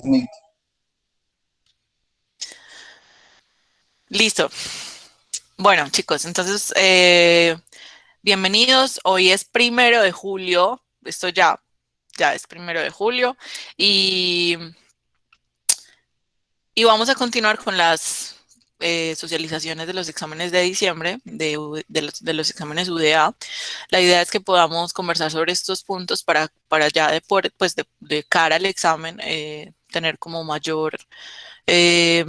Smith. Listo. Bueno, chicos, entonces, bienvenidos. Hoy es 1 de julio. Esto ya es 1 de julio. Y, y vamos a continuar con las socializaciones de los exámenes de diciembre, de los exámenes UDA. La idea es que podamos conversar sobre estos puntos para ya pues de cara al examen, tener eh,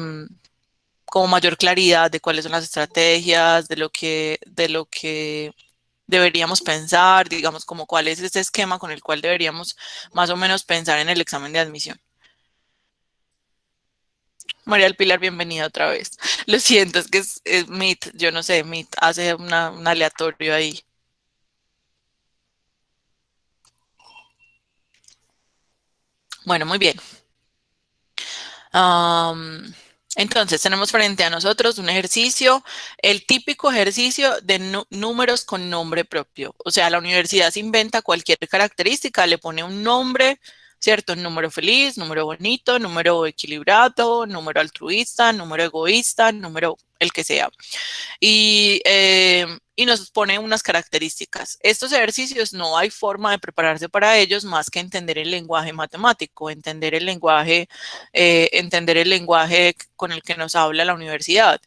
como mayor claridad de cuáles son las estrategias, de lo que deberíamos pensar, digamos, como cuál es ese esquema con el cual deberíamos más o menos pensar en el examen de admisión. María del Pilar, bienvenida otra vez. Lo siento, es que es Meet, yo no sé, Meet hace un aleatorio ahí. Bueno, muy bien. Am, entonces, tenemos frente a nosotros un ejercicio, el típico ejercicio de números con nombre propio. O sea, la universidad se inventa cualquier característica, le pone un nombre, ¿cierto? Un número feliz, número bonito, número equilibrado, número altruista, número egoísta, número el que sea y nos pone unas características. Estos ejercicios no hay forma de prepararse para ellos más que entender el lenguaje matemático, entender el lenguaje con el que nos habla la universidad.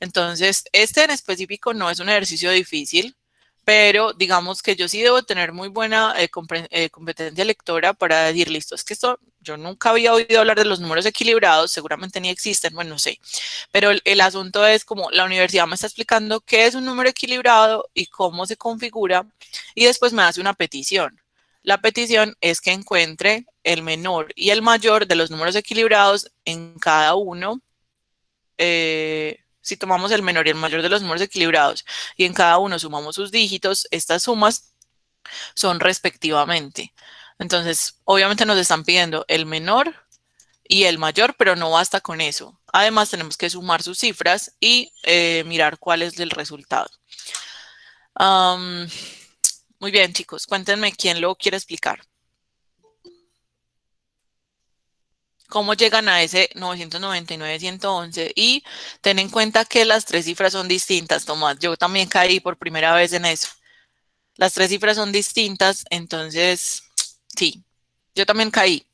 Entonces, este en específico no es un ejercicio difícil, pero digamos que yo sí debo tener muy buena competencia lectora para decir, listo, es que esto, yo nunca había oído hablar de los números equilibrados, seguramente ni existen, bueno, no sé, pero el asunto es como la universidad me está explicando qué es un número equilibrado y cómo se configura y después me hace una petición. La petición es que encuentre el menor y el mayor de los números equilibrados en cada uno. Si tomamos el menor y el mayor de los números equilibrados y en cada uno sumamos sus dígitos, estas sumas son respectivamente. Entonces, obviamente nos están pidiendo el menor y el mayor, pero no basta con eso. Además, tenemos que sumar sus cifras y mirar cuál es el resultado. Am, muy bien, chicos, cuéntenme quién lo quiere explicar. ¿Cómo llegan a ese 999,111? Y ten en cuenta que las tres cifras son distintas, Tomás. Yo también caí por primera vez en eso. Las tres cifras son distintas, entonces, sí, yo también caí.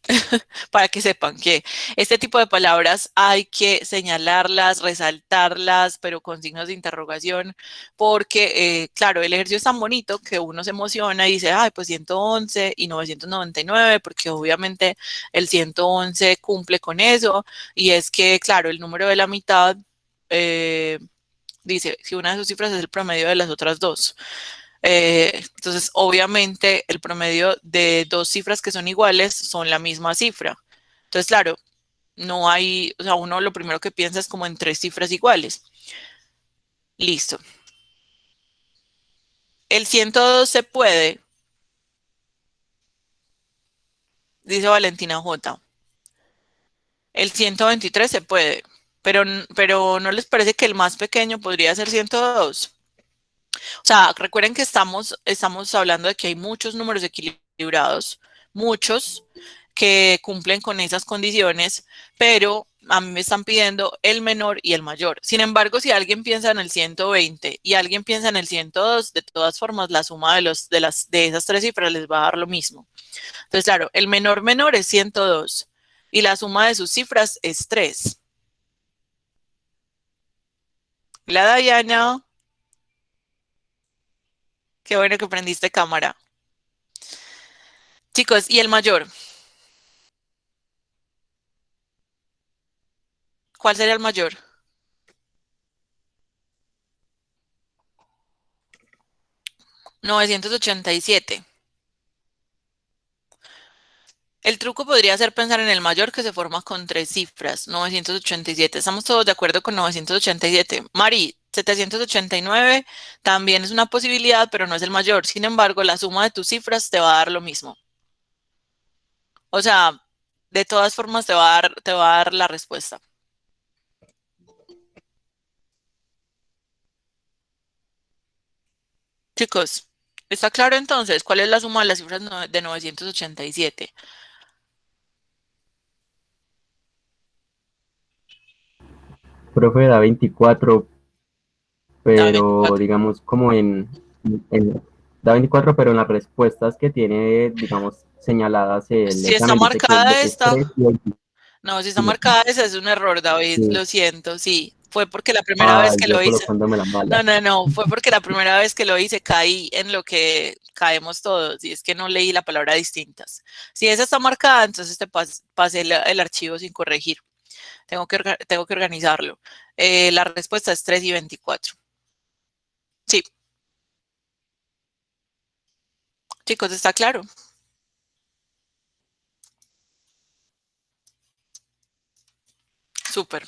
Para que sepan que este tipo de palabras hay que señalarlas, resaltarlas, pero con signos de interrogación, porque, claro, el ejercicio es tan bonito que uno se emociona y dice, ay, pues 111 y 999, porque obviamente el 111 cumple con eso, y es que, claro, el número de la mitad eh, dice, si una de sus cifras es el promedio de las otras dos. Entonces, obviamente, el promedio de dos cifras que son iguales son la misma cifra. Entonces, claro, no hay, o sea, uno lo primero que piensa es como en tres cifras iguales. Listo. El 102 se puede, dice Valentina J. El 123 se puede, pero ¿no les parece que el más pequeño podría ser 102? O sea, recuerden que estamos hablando de que hay muchos números equilibrados, muchos que cumplen con esas condiciones, pero a mí me están pidiendo el menor y el mayor. Sin embargo, si alguien piensa en el 120 y alguien piensa en el 102, de todas formas, la suma de esas tres cifras les va a dar lo mismo. Entonces, claro, el menor menor es 102 y la suma de sus cifras es 3. La Diana, qué bueno que prendiste cámara. Chicos, ¿y el mayor? ¿Cuál sería el mayor? 987. El truco podría ser pensar en el mayor que se forma con tres cifras, 987. Estamos todos de acuerdo con 987. Mari, 789 también es una posibilidad, pero no es el mayor. Sin embargo, la suma de tus cifras te va a dar lo mismo. O sea, de todas formas te va a dar la respuesta. Chicos, ¿está claro entonces cuál es la suma de las cifras de 987? Profe, da 24, Da pero 24. digamos como da 24, pero en las respuestas que tiene, digamos, señaladas el Si está examen, dice que marcada es esta, 3 y 25. no, si está marcada esa es un error, David, Sí. lo siento, sí. Fue porque la primera vez Ay, que yo lo hice. colocándome la mala. No, no, no, fue porque la primera vez que lo hice caí en lo que caemos todos, y es que no leí la palabra distintas. Si esa está marcada, entonces te pasé el archivo sin corregir. Tengo que organizarlo. La respuesta es 3 y 24. Sí, chicos, está claro. Súper.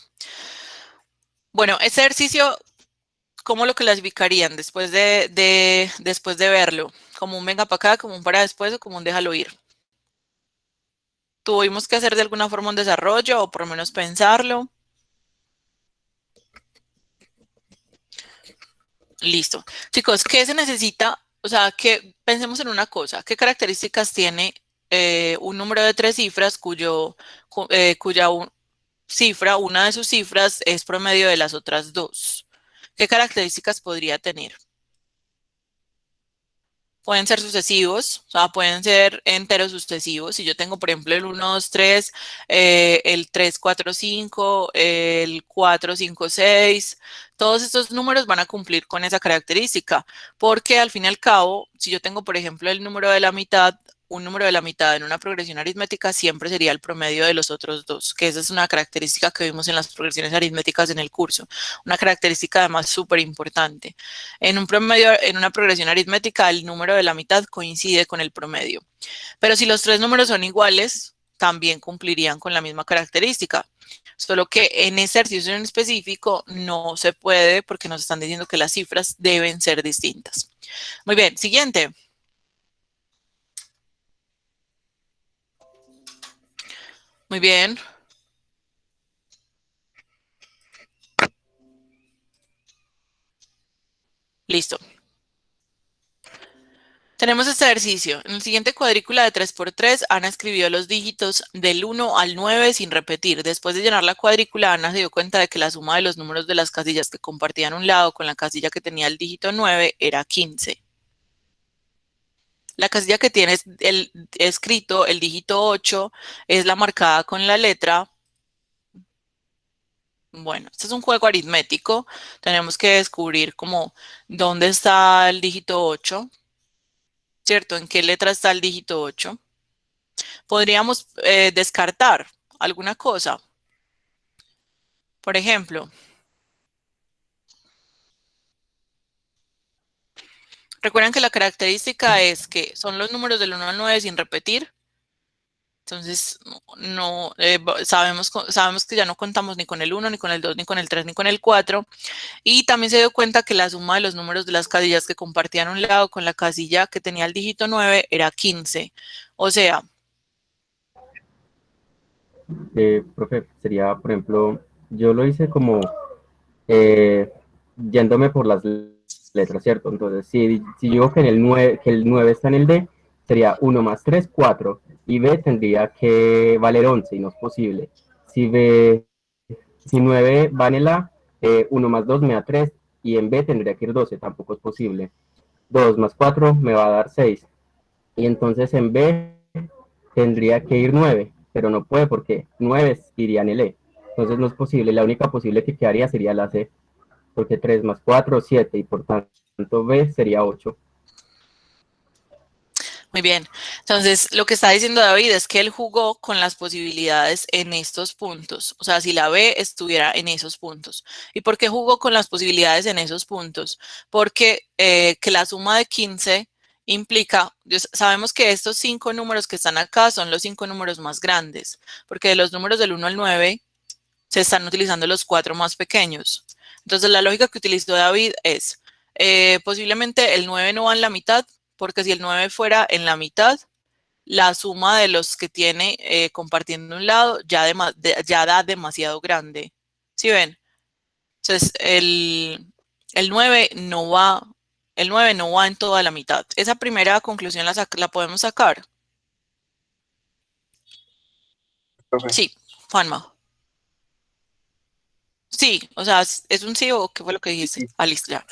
Bueno, ese ejercicio, ¿cómo lo clasificarían después de verlo? ¿Como un venga para acá, como un para después o como un déjalo ir? ¿Tuvimos que hacer de alguna forma un desarrollo o por lo menos pensarlo? Listo. Chicos, ¿qué se necesita? O sea, que pensemos en una cosa. ¿Qué características tiene un número de tres cifras cuya cifra, una de sus cifras es promedio de las otras dos? ¿Qué características podría tener? Pueden ser sucesivos, o sea, pueden ser enteros sucesivos. Si yo tengo, por ejemplo, el 1, 2, 3, el 3, 4, 5, el 4, 5, 6, todos estos números van a cumplir con esa característica, porque al fin y al cabo, si yo tengo, por ejemplo, el número de la mitad, un número de la mitad en una progresión aritmética siempre sería el promedio de los otros dos, que esa es una característica que vimos en las progresiones aritméticas en el curso, una característica además súper importante. En un promedio, en una progresión aritmética, el número de la mitad coincide con el promedio. Pero si los tres números son iguales, también cumplirían con la misma característica. Solo que en ese ejercicio en específico no se puede porque nos están diciendo que las cifras deben ser distintas. Muy bien, siguiente. Muy bien, listo. Tenemos este ejercicio. En el siguiente cuadrícula de 3×3, Ana escribió los dígitos del 1 al 9 sin repetir. Después de llenar la cuadrícula, Ana se dio cuenta de que la suma de los números de las casillas que compartían un lado con la casilla que tenía el dígito 9 era 15. La casilla que tiene escrito el dígito 8 es la marcada con la letra. Bueno, este es un juego aritmético. Tenemos que descubrir como dónde está el dígito 8, ¿cierto? ¿En qué letra está el dígito 8? Podríamos descartar alguna cosa. Por ejemplo, recuerden que la característica es que son los números del 1 al 9 sin repetir. Entonces, no sabemos que ya no contamos ni con el 1, ni con el 2, ni con el 3, ni con el 4. Y también se dio cuenta que la suma de los números de las casillas que compartían un lado con la casilla que tenía el dígito 9 era 15. O sea, Profe, sería, por ejemplo, yo lo hice como eh, yéndome por las letras, ¿cierto? Entonces, si digo que, que el 9 está en el D, sería 1 más 3 4 y B tendría que valer 11 y no es posible. Si 9 va en el A, 1 más 2 me da 3 y en B tendría que ir 12, tampoco es posible. 2 más 4 me va a dar 6 y entonces en B tendría que ir 9, pero no puede porque 9 iría en el E. Entonces no es posible, la única posible que quedaría sería la C, porque 3 más 4 7 y por tanto B sería 8. muy bien. Entonces, lo que está diciendo David es que él jugó con las posibilidades en estos puntos. O sea, si la B estuviera en esos puntos. ¿Y por qué jugó con las posibilidades en esos puntos? Porque que la suma de 15 implica, sabemos que estos cinco números que están acá son los cinco números más grandes, porque de los números del 1 al 9 se están utilizando los cuatro más pequeños. Entonces, la lógica que utilizó David es, posiblemente el 9 no va en la mitad, porque si el 9 fuera en la mitad, la suma de los que tiene compartiendo un lado ya da demasiado grande. ¿Sí ven? Entonces, el 9 no va, el 9 no va en toda la mitad. Esa primera conclusión la podemos sacar. Profe. Sí, Juanma. Sí, o sea, ¿es un sí o qué fue lo que dijiste? Ah, listo, ya.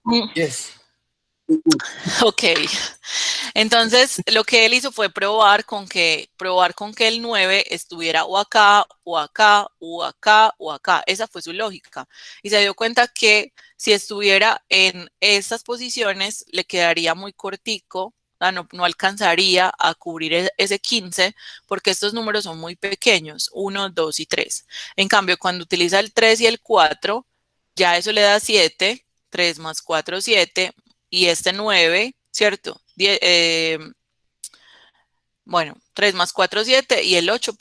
Mm, Yes. Ok. Entonces, lo que él hizo fue probar con que el 9 estuviera o acá, o acá, o acá, o acá. Esa fue su lógica. Y se dio cuenta que si estuviera en estas posiciones, le quedaría muy cortico, o sea, no alcanzaría a cubrir ese 15, porque estos números son muy pequeños, 1, 2 y 3. En cambio, cuando utiliza el 3 y el 4, ya eso le da 7, 3 más 4, 7, y este 9, ¿cierto? Bueno, 3 más 4, 7 y el 8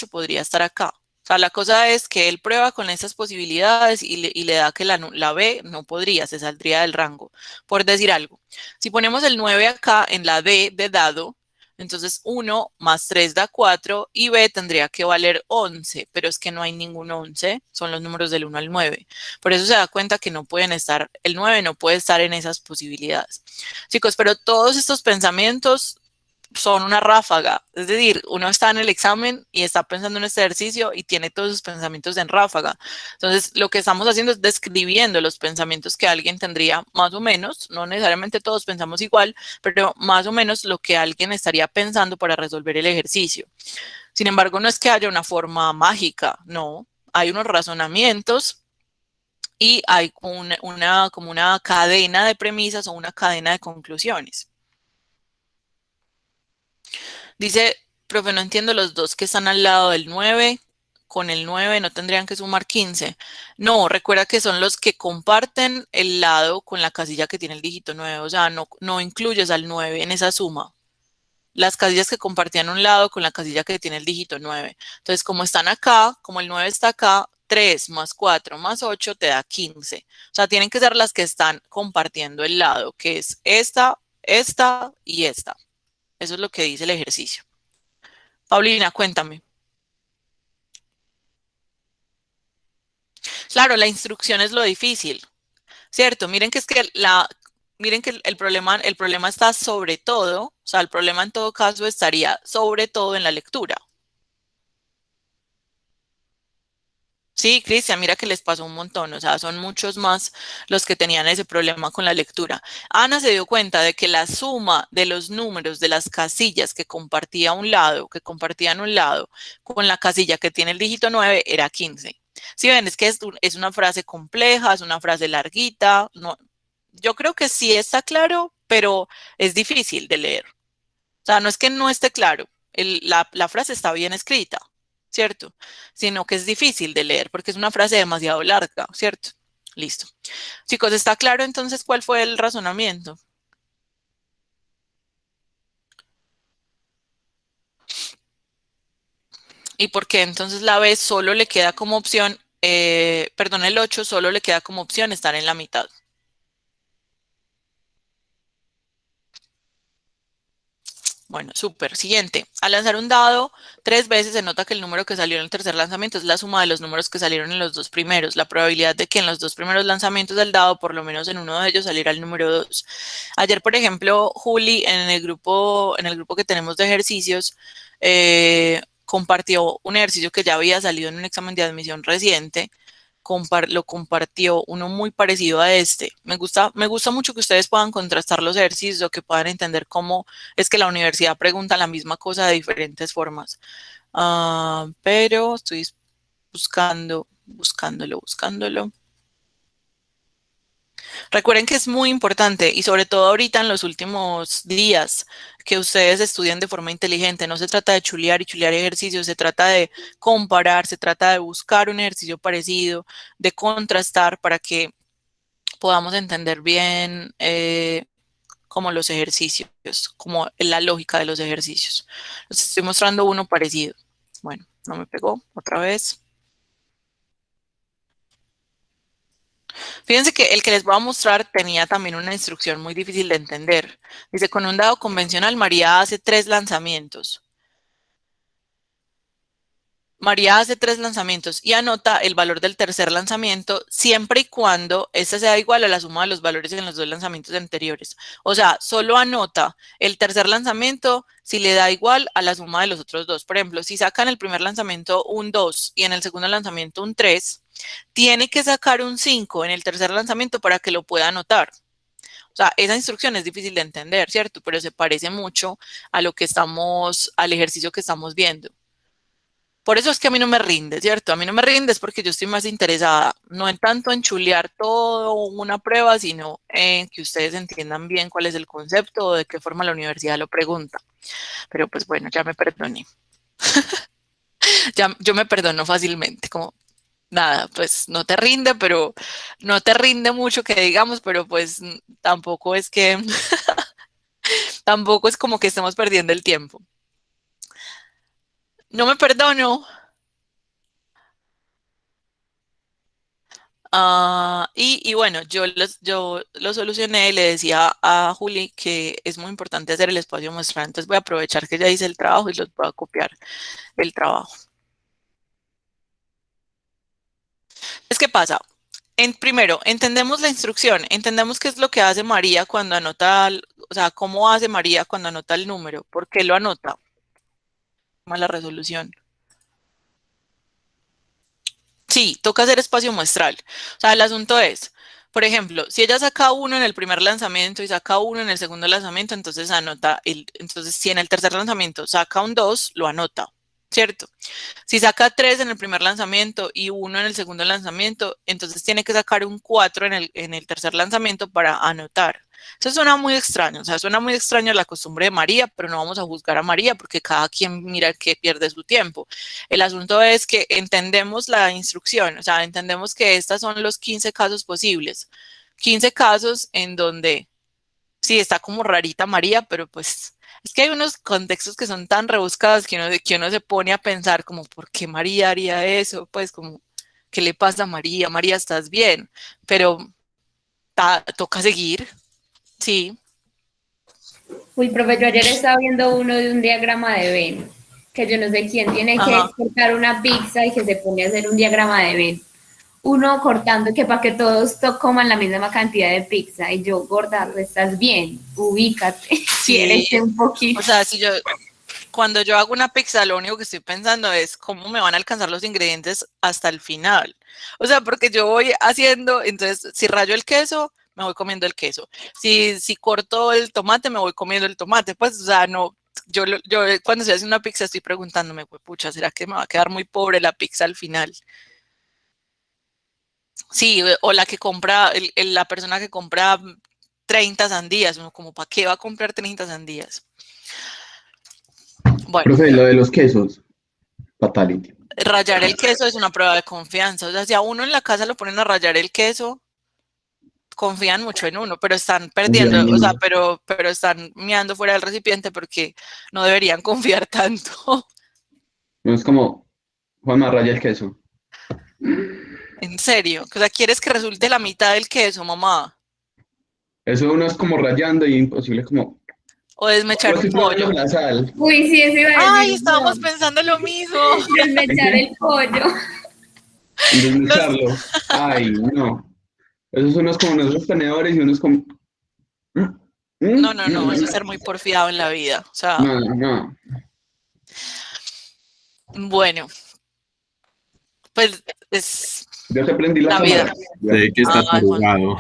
podría estar acá. O sea, la cosa es que él prueba con esas posibilidades y le da que la B no podría, se saldría del rango. Por decir algo, si ponemos el 9 acá en la D de dado, entonces 1 más 3 da 4 y B tendría que valer 11, pero es que no hay ningún 11, son los números del 1 al 9. Por eso se da cuenta que no pueden estar, el 9 no puede estar en esas posibilidades. Chicos, pero todos estos pensamientos son una ráfaga, es decir, uno está en el examen y está pensando en este ejercicio y tiene todos sus pensamientos en ráfaga. Entonces, lo que estamos haciendo es describiendo los pensamientos que alguien tendría más o menos, no necesariamente todos pensamos igual, pero más o menos lo que alguien estaría pensando para resolver el ejercicio. Sin embargo, no es que haya una forma mágica, no, hay unos razonamientos y hay como una cadena de premisas o una cadena de conclusiones. Dice, profe, no entiendo los dos que están al lado del 9. Con el 9 no tendrían que sumar 15. No, recuerda que son los que comparten el lado con la casilla que tiene el dígito 9. O sea, no incluyes al 9 en esa suma. Las casillas que compartían un lado con la casilla que tiene el dígito 9. Entonces, como están acá, como el 9 está acá, 3 más 4 más 8 te da 15. O sea, tienen que ser las que están compartiendo el lado, que es esta y esta. Eso es lo que dice el ejercicio. Paulina, cuéntame. Claro, la instrucción es lo difícil, ¿cierto? Miren que es que miren que el problema está sobre todo, o sea, el problema en todo caso estaría sobre todo en la lectura. Sí, Cristian, mira que les pasó un montón, o sea, son muchos más los que tenían ese problema con la lectura. Ana se dio cuenta de que la suma de los números de las casillas que compartían un lado con la casilla que tiene el dígito 9 era 15. Si ven, es que es una frase compleja, es una frase larguita, no, yo creo que sí está claro, pero es difícil de leer. O sea, no es que no esté claro, la frase está bien escrita, ¿cierto? Sino que es difícil de leer porque es una frase demasiado larga, ¿cierto? Listo. Chicos, ¿está claro entonces cuál fue el razonamiento? ¿Y por qué entonces la B solo le queda como opción, perdón, el 8 solo le queda como opción estar en la mitad? Bueno, súper. Siguiente. Al lanzar un dado 3 veces se nota que el número que salió en el tercer lanzamiento es la suma de los números que salieron en los dos primeros. La probabilidad de que en los dos primeros lanzamientos del dado, por lo menos en uno de ellos, saliera el número 2. Ayer, por ejemplo, Juli, en el grupo que tenemos de ejercicios, compartió un ejercicio que ya había salido en un examen de admisión reciente, lo compartió uno muy parecido a este. Me gusta mucho que ustedes puedan contrastar los ejercicios o que puedan entender cómo es que la universidad pregunta la misma cosa de diferentes formas. Pero estoy buscándolo. Recuerden que es muy importante y sobre todo ahorita en los últimos días que ustedes estudien de forma inteligente. No se trata de chulear y chulear ejercicios, se trata de comparar, se trata de buscar un ejercicio parecido, de contrastar para que podamos entender bien como los ejercicios, como la lógica de los ejercicios. Les estoy mostrando uno parecido. Bueno, no me pegó otra vez. Fíjense que el que les voy a mostrar tenía también una instrucción muy difícil de entender. Dice, con un dado convencional, María hace 3 lanzamientos. María hace 3 lanzamientos y anota el valor del tercer lanzamiento siempre y cuando esta sea igual a la suma de los valores en los 2 lanzamientos anteriores. O sea, solo anota el tercer lanzamiento si le da igual a la suma de los otros 2. Por ejemplo, si sacan el primer lanzamiento un 2 y en el segundo lanzamiento un 3, tiene que sacar un 5 en el tercer lanzamiento para que lo pueda anotar. O sea, esa instrucción es difícil de entender, ¿cierto? Pero se parece mucho a lo que al ejercicio que estamos viendo. Por eso es que a mí no me rinde, ¿cierto? A mí no me rinde es porque yo estoy más interesada, no en tanto en chulear todo una prueba, sino en que ustedes entiendan bien cuál es el concepto o de qué forma la universidad lo pregunta. Pero pues bueno, ya me perdoné. Ya, yo me perdono fácilmente, como nada, pues no te rinde, pero no te rinde mucho que digamos, pero pues tampoco es que, tampoco es como que estemos perdiendo el tiempo. No me perdono. Y bueno, yo lo solucioné y le decía a Juli que es muy importante hacer el espacio muestral, entonces voy a aprovechar que ya hice el trabajo y los voy a copiar el trabajo. Es que pasa, primero, entendemos la instrucción, entendemos qué es lo que hace María cuando anota, o sea, cómo hace María cuando anota el número, por qué lo anota, la resolución. Sí, toca hacer espacio muestral. O sea, el asunto es, por ejemplo, si ella saca 1 en el primer lanzamiento y saca 1 en el segundo lanzamiento, entonces anota entonces si en el tercer lanzamiento saca un 2, lo anota, ¿cierto? Si saca 3 en el primer lanzamiento y 1 en el segundo lanzamiento, entonces tiene que sacar un 4 en el tercer lanzamiento para anotar. Eso suena muy extraño, o sea, suena muy extraño la costumbre de María, pero no vamos a juzgar a María porque cada quien mira que pierde su tiempo. El asunto es que entendemos la instrucción, o sea, entendemos que estos son los 15 casos posibles. 15 casos en donde, sí, está como rarita María, pero pues es que hay unos contextos que son tan rebuscados que uno se pone a pensar como, ¿por qué María haría eso? Pues como, ¿qué le pasa a María? María, ¿estás bien? Pero toca seguir, sí. Uy, profe, yo ayer estaba viendo uno de un diagrama de Venn, que yo no sé quién tiene que Ajá. cortar una pizza y que se pone a hacer un diagrama de Venn. Uno cortando que para que todos coman la misma cantidad de pizza. Y yo, gorda, estás bien, ubícate, Sí, quiérete un poquito. o sea, cuando yo hago una pizza, lo único que estoy pensando es cómo me van a alcanzar los ingredientes hasta el final. O sea, porque yo voy haciendo, entonces, si rayo el queso, me voy comiendo el queso. Si corto el tomate, me voy comiendo el tomate. Pues, o sea, no, yo cuando estoy haciendo una pizza estoy preguntándome, pues, pucha, ¿será que me va a quedar muy pobre la pizza al final? Sí, o la que compra, la persona que compra 30 sandías, uno como, ¿para qué va a comprar 30 sandías? Bueno, Profe, lo de los quesos, fatality. rallar el queso es una prueba de confianza. O sea, si a uno en la casa lo ponen a rallar el queso, confían mucho en uno, pero están perdiendo, o sea, pero están meando fuera del recipiente porque no deberían confiar tanto. No es como, Juanma, raya el queso. En serio. O sea, ¿quieres que resulte la mitad del queso, mamá? Eso uno es como rayando y imposible como, O desmechar no un estoy probando pollo. la sal. Uy, sí, eso iba a Ay, decir estábamos yo. pensando lo mismo. ¿En Desmechar qué? el pollo. En Los- desmecharlo. Ay, no. Esos unos como nuestros tenedores y unos como... no, eso es ser muy porfiado en la vida. O sea, No, no. bueno, pues es Ya te prendí la la vida. cámara. Ya. Sé que está Ay, Juan. tarugado.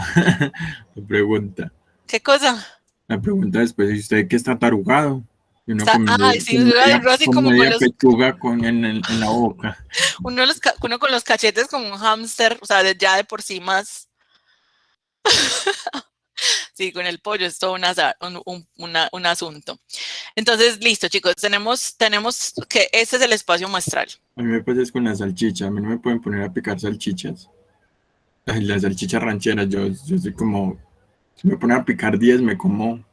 Me pregunta. ¿Qué cosa? La pregunta después, ¿y usted qué está tarugado? Y uno Ay, sí, uno así con como con media los, pechuga en la boca. uno con los cachetes como un hámster, o sea, ya de por sí más. Sí, con el pollo es todo un asunto. Entonces, listo, chicos, tenemos que este es el espacio muestral. A mí me pasa es con la salchicha. A mí no me pueden poner a picar salchichas. Ay, las salchichas rancheras, yo soy como, si me ponen a picar 10, me como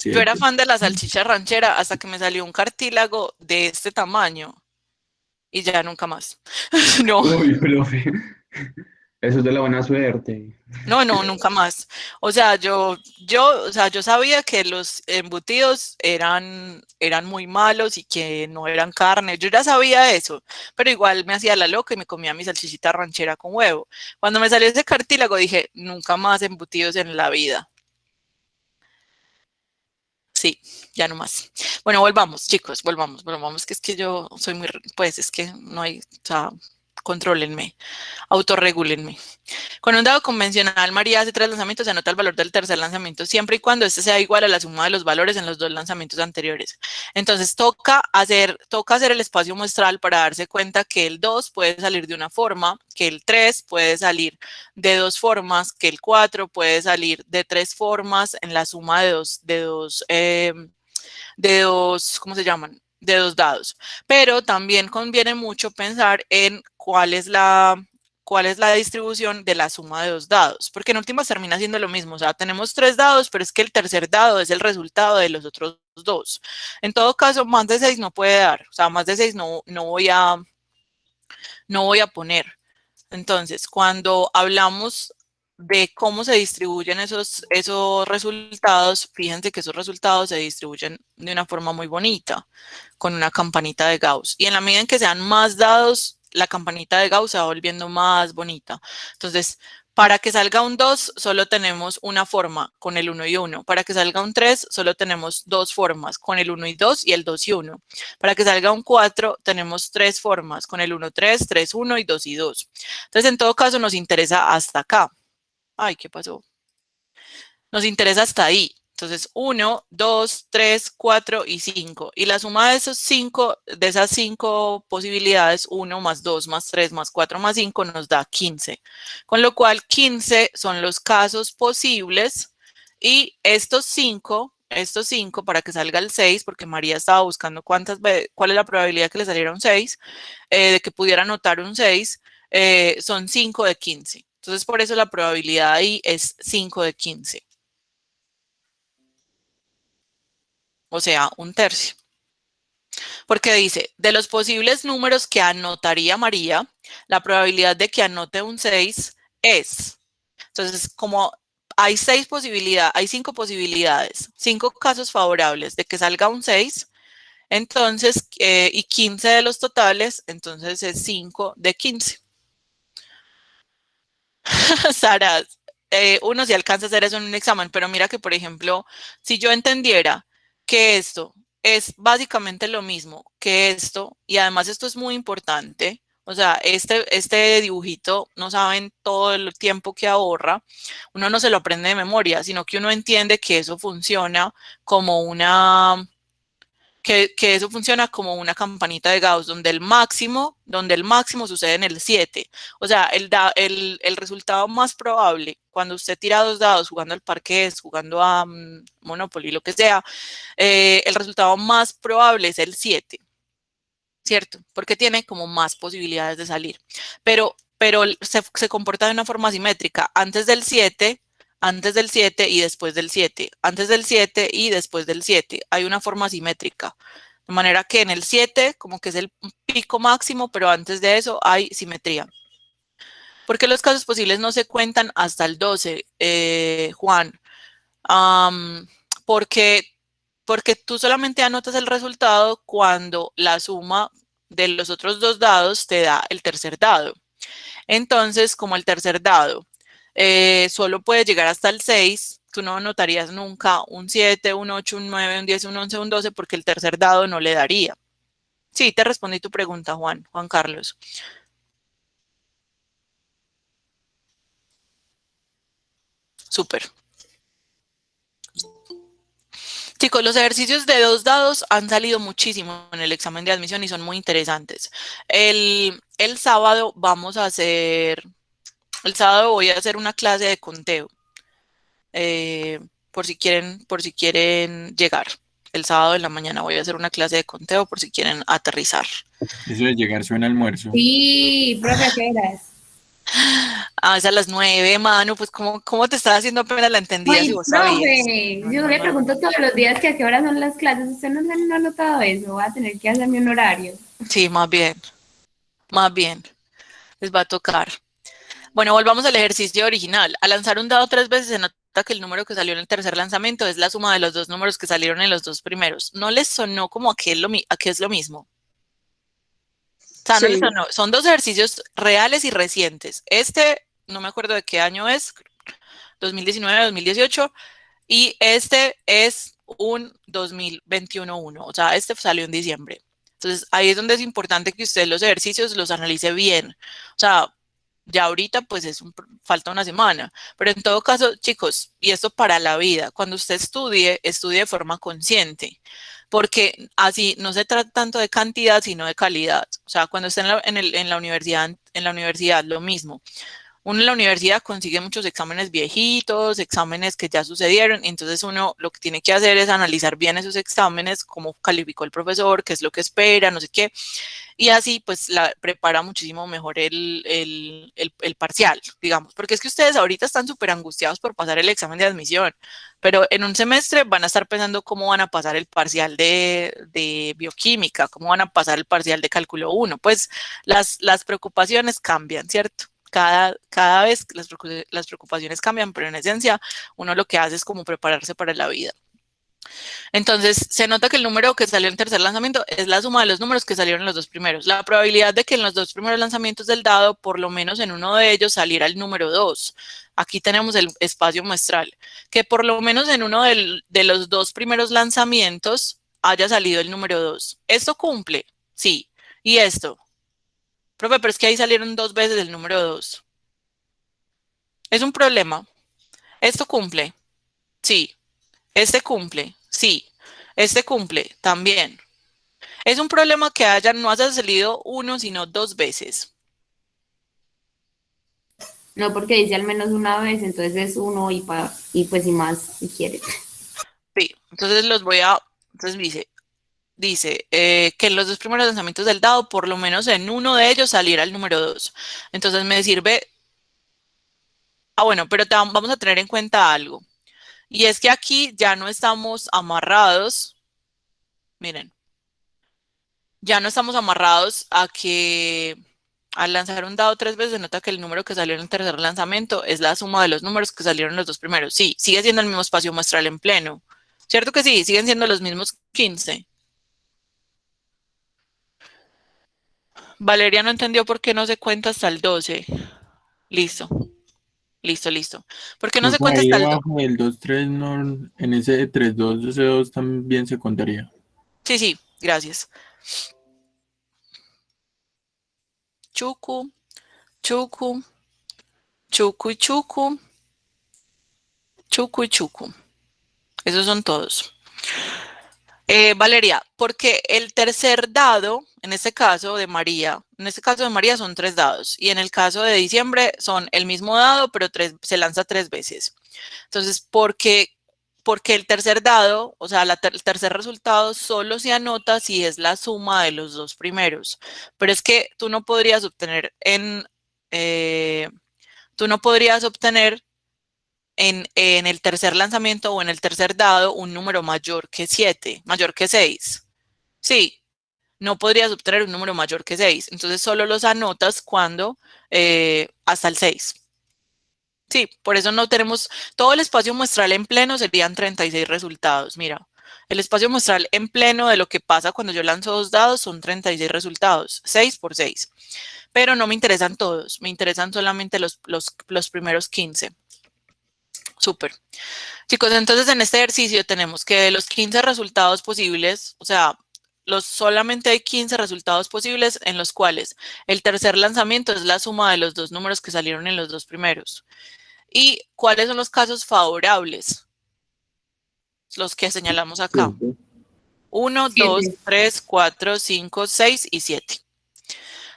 Yo era 7. fan de la salchicha ranchera hasta que me salió un cartílago de este tamaño y ya nunca más. No, Uy, profe. Eso es de la buena suerte. No, nunca más. O sea, yo sabía que los embutidos eran muy malos y que no eran carne. Yo ya sabía eso, pero igual me hacía la loca y me comía mi salchichita ranchera con huevo. Cuando me salió ese cartílago dije, nunca más embutidos en la vida. Sí, ya no más. Bueno, volvamos, chicos, volvamos, que es que yo soy muy, pues es que no hay, o sea, contrólenme, autorregúlenme. Con un dado convencional, María hace 3 lanzamientos, se anota el valor del tercer lanzamiento, siempre y cuando este sea igual a la suma de los valores en los 2 lanzamientos anteriores. Entonces toca hacer el espacio muestral para darse cuenta que el 2 puede salir de una forma, que el 3 puede salir de 2 formas, que el 4 puede salir de 3 formas en la suma de dos, ¿cómo se llaman? De 2 dados. Pero también conviene mucho pensar en cuál es la distribución de la suma de 2 dados, porque en últimas termina siendo lo mismo, o sea, tenemos 3 dados, pero es que el tercer dado es el resultado de los otros 2. En todo caso, más de 6 no puede dar, o sea, más de 6 no voy a poner. Entonces, cuando hablamos de cómo se distribuyen esos resultados, fíjense que esos resultados se distribuyen de una forma muy bonita, con una campanita de Gauss. Y en la medida en que sean más dados, la campanita de Gauss se va volviendo más bonita. Entonces, para que salga un 2, solo tenemos una forma, con el 1 y 1. Para que salga un 3, solo tenemos 2 formas, con el 1 y 2 y el 2 y 1. Para que salga un 4, tenemos 3 formas, con el 1, 3, 3, 1 y 2 y 2. Entonces, en todo caso, nos interesa hasta acá. Ay, ¿qué pasó? Nos interesa hasta ahí. Entonces, 1, 2, 3, 4 y 5. Y la suma de esas 5 posibilidades, 1 más 2 más 3 más 4 más 5, nos da 15. Con lo cual, 15 son los casos posibles y estos 5, para que salga el 6, porque María estaba buscando cuál es la probabilidad que le saliera un 6, de que pudiera anotar un 6, son 5 de 15. Entonces, por eso la probabilidad ahí es 5 de 15. O sea, un tercio. Porque dice, de los posibles números que anotaría María, la probabilidad de que anote un 6 es. Entonces, como hay 5 posibilidades, 5 casos favorables de que salga un 6, entonces, y 15 de los totales, entonces es 5 de 15. Sara, uno sí alcanza a hacer eso en un examen, pero mira que, por ejemplo, si yo entendiera que esto es básicamente lo mismo que esto, y además esto es muy importante, o sea, este dibujito, no saben todo el tiempo que ahorra, uno no se lo aprende de memoria, sino que uno entiende que eso funciona como que eso funciona como una campanita de Gauss, donde el máximo sucede en el 7. O sea, el resultado más probable cuando usted tira 2 dados jugando al parqués, jugando a Monopoly, lo que sea, el resultado más probable es el 7, ¿cierto? Porque tiene como más posibilidades de salir. Pero se comporta de una forma simétrica. Antes del 7 y después del 7, antes del 7 y después del 7. Hay una forma simétrica. De manera que en el 7 como que es el pico máximo, pero antes de eso hay simetría. ¿Por qué los casos posibles no se cuentan hasta el 12, Juan? Porque tú solamente anotas el resultado cuando la suma de los otros 2 dados te da el tercer dado. Entonces, como el tercer dado solo puede llegar hasta el 6, tú no anotarías nunca un 7, un 8, un 9, un 10, un 11, un 12, porque el tercer dado no le daría. Sí, te respondí tu pregunta, Juan Carlos. Súper. Chicos, los ejercicios de 2 dados han salido muchísimo en el examen de admisión y son muy interesantes. El sábado voy a hacer una clase de conteo, por si quieren llegar. El sábado en la mañana voy a hacer una clase de conteo por si quieren aterrizar. Eso de llegar suena almuerzo. Sí, profe, ¿qué horas? Es a las 9, mano, pues ¿cómo te estás haciendo apenas la entendida Ay, si vos sabías? profe, yo le pregunto todos los días que a qué horas son las clases. Usted no ha notado eso. Voy a tener que hacerme un horario. Sí, más bien, les va a tocar. Bueno, volvamos al ejercicio original. Al lanzar un dado 3 veces se nota que el número que salió en el tercer lanzamiento es la suma de los dos números que salieron en los dos primeros. ¿No les sonó como a que es lo mismo? O sea, no les Sí. sonó. Son dos ejercicios reales y recientes. Este, no me acuerdo de qué año es, 2019, 2018, y este es un 2021-1, o sea, este salió en diciembre. Entonces, ahí es donde es importante que usted los ejercicios los analice bien. O sea, ya ahorita pues falta una semana, pero en todo caso, chicos, y esto para la vida, cuando usted estudie de forma consciente, porque así no se trata tanto de cantidad, sino de calidad. O sea, cuando esté en la universidad lo mismo. Uno en la universidad consigue muchos exámenes viejitos, exámenes que ya sucedieron, y entonces uno lo que tiene que hacer es analizar bien esos exámenes, cómo calificó el profesor, qué es lo que espera, no sé qué, y así pues prepara muchísimo mejor el parcial, digamos, porque es que ustedes ahorita están súper angustiados por pasar el examen de admisión, pero en un semestre van a estar pensando cómo van a pasar el parcial de bioquímica, cómo van a pasar el parcial de cálculo 1, pues las preocupaciones cambian, ¿cierto? Cada vez las preocupaciones cambian, pero en esencia uno lo que hace es como prepararse para la vida. Entonces, se nota que el número que salió en tercer lanzamiento es la suma de los números que salieron en los dos primeros. La probabilidad de que en los dos primeros lanzamientos del dado, por lo menos en uno de ellos, saliera el número 2. Aquí tenemos el espacio muestral. Que por lo menos en uno de los dos primeros lanzamientos haya salido el número 2. ¿Esto cumple? Sí. ¿Y esto? Profe, pero es que ahí salieron 2 veces el número 2. ¿Es un problema? ¿Esto cumple? Sí. ¿Este cumple? Sí. ¿Este cumple? También. ¿Es un problema que no haya salido uno, sino 2 veces? No, porque dice al menos una vez, entonces es uno y pues y más si quieres. Sí. Entonces entonces dice que en los dos primeros lanzamientos del dado, por lo menos en uno de ellos saliera el número 2. Entonces me sirve. Bueno, pero vamos a tener en cuenta algo. Y es que aquí ya no estamos amarrados. Miren. Ya no estamos amarrados a que al lanzar un dado 3 veces se nota que el número que salió en el tercer lanzamiento es la suma de los números que salieron en los dos primeros. Sí, sigue siendo el mismo espacio muestral en pleno. ¿Cierto que sí? Siguen siendo los mismos 15. Valeria no entendió por qué no se cuenta hasta el 12. Listo, listo. ¿Por qué no se Profe, cuenta ahí hasta el 12? debajo del 2-3, no, en ese 3-2, ese 2 también se contaría. Sí, gracias. Chucu, chucu, chucu y chucu, chucu y chucu. Esos son todos. Valeria, porque el tercer dado, en este caso de María son 3 dados y en el caso de diciembre son el mismo dado, pero se lanza 3 veces. Entonces, porque el tercer dado, o sea, el tercer resultado solo se anota si es la suma de los dos primeros. Pero es que tú no podrías obtener en el tercer lanzamiento o en el tercer dado un número mayor que 7, mayor que 6. Sí, no podrías obtener un número mayor que 6. Entonces solo los anotas cuando hasta el 6. Sí, por eso no tenemos, todo el espacio muestral en pleno serían 36 resultados. Mira, el espacio muestral en pleno de lo que pasa cuando yo lanzo 2 dados son 36 resultados, 6 por 6. Pero no me interesan todos, me interesan solamente los primeros 15. Súper. Chicos, entonces en este ejercicio tenemos que de los 15 resultados posibles, o sea, solamente hay 15 resultados posibles en los cuales el tercer lanzamiento es la suma de los dos números que salieron en los dos primeros. ¿Y cuáles son los casos favorables? Los que señalamos acá. 1, 2, 3, 4, 5, 6 y 7.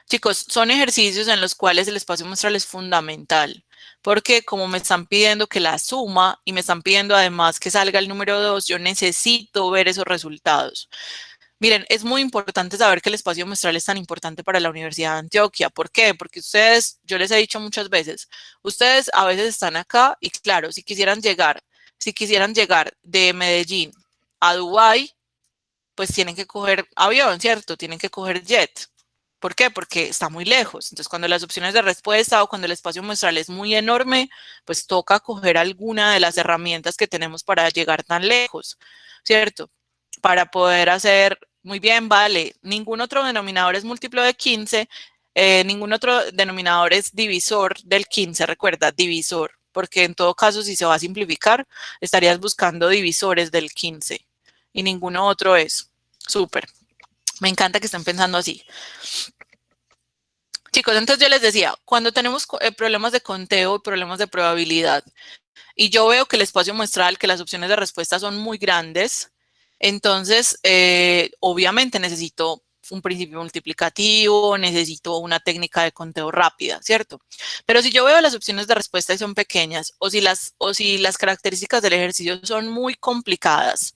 Chicos, son ejercicios en los cuales el espacio muestral es fundamental, porque como me están pidiendo que la suma y me están pidiendo además que salga el número 2, yo necesito ver esos resultados. Miren, es muy importante saber que el espacio muestral es tan importante para la Universidad de Antioquia. ¿Por qué? Porque ustedes, yo les he dicho muchas veces, ustedes a veces están acá y claro, si quisieran llegar de Medellín a Dubái, pues tienen que coger avión, ¿cierto? Tienen que coger jet. ¿Por qué? Porque está muy lejos. Entonces, cuando las opciones de respuesta o cuando el espacio muestral es muy enorme, pues toca coger alguna de las herramientas que tenemos para llegar tan lejos, ¿cierto? Para poder hacer, muy bien, vale, ningún otro denominador es múltiplo de 15, ningún otro denominador es divisor del 15, recuerda, divisor, porque en todo caso, si se va a simplificar, estarías buscando divisores del 15 y ninguno otro es. Súper. Me encanta que estén pensando así. Chicos, entonces yo les decía, cuando tenemos problemas de conteo y problemas de probabilidad, y yo veo que el espacio muestral, que las opciones de respuesta son muy grandes, entonces obviamente necesito un principio multiplicativo, necesito una técnica de conteo rápida, ¿cierto? Pero si yo veo las opciones de respuesta y son pequeñas, o si las características del ejercicio son muy complicadas,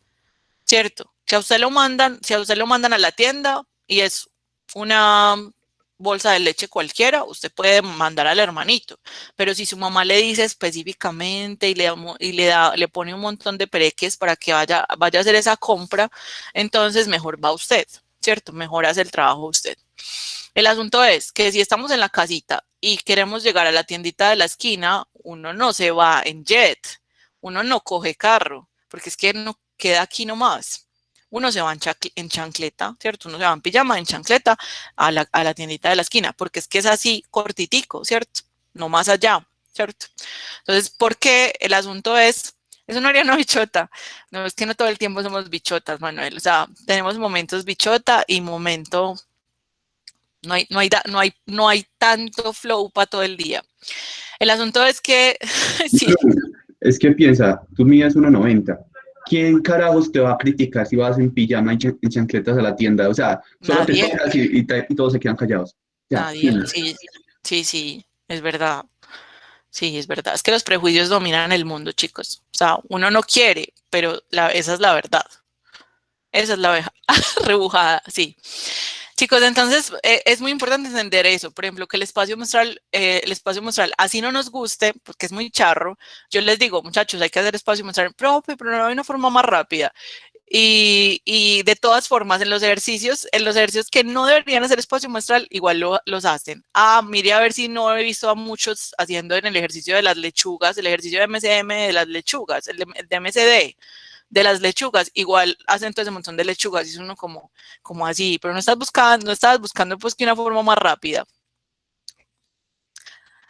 ¿cierto? Si a usted lo mandan a la tienda y es una bolsa de leche cualquiera, usted puede mandar al hermanito, pero si su mamá le dice específicamente y le pone un montón de pereques para que vaya a hacer esa compra, entonces mejor va usted, ¿cierto? Mejor hace el trabajo usted. El asunto es que si estamos en la casita y queremos llegar a la tiendita de la esquina, uno no se va en jet, uno no coge carro, porque es que no queda aquí nomás. Uno se va en chancleta, ¿cierto? Uno se va en pijama, en chancleta, a la tiendita de la esquina, porque es que es así cortitico, ¿cierto? No más allá, ¿cierto? Entonces, ¿por qué? El asunto es, eso no haría una bichota. No, es que no todo el tiempo somos bichotas, Manuel. O sea, tenemos momentos bichota y momento, no hay tanto flow para todo el día. El asunto es que, sí. Es que piensa, tú mides 1,90. ¿Quién carajos te va a criticar si vas en pijama y en chancletas a la tienda? O sea, solo te Nadie, tocas y todos se quedan callados. Ya, nadie, fin. sí, es verdad. Sí, es verdad. Es que los prejuicios dominan el mundo, chicos. O sea, uno no quiere, pero esa es la verdad. Esa es la oveja rebujada, sí. Chicos, entonces es muy importante entender eso. Por ejemplo, que el espacio muestral, así no nos guste, porque es muy charro. Yo les digo, muchachos, hay que hacer espacio muestral, profe, pero no hay una forma más rápida. Y de todas formas, en los ejercicios que no deberían hacer espacio muestral, igual los hacen. Ah, mire a ver si no he visto a muchos haciendo en el ejercicio de las lechugas, el ejercicio de MCM de las lechugas, el de MCD de las lechugas, igual hacen todo ese montón de lechugas y es uno como así, pero no estás buscando pues que una forma más rápida.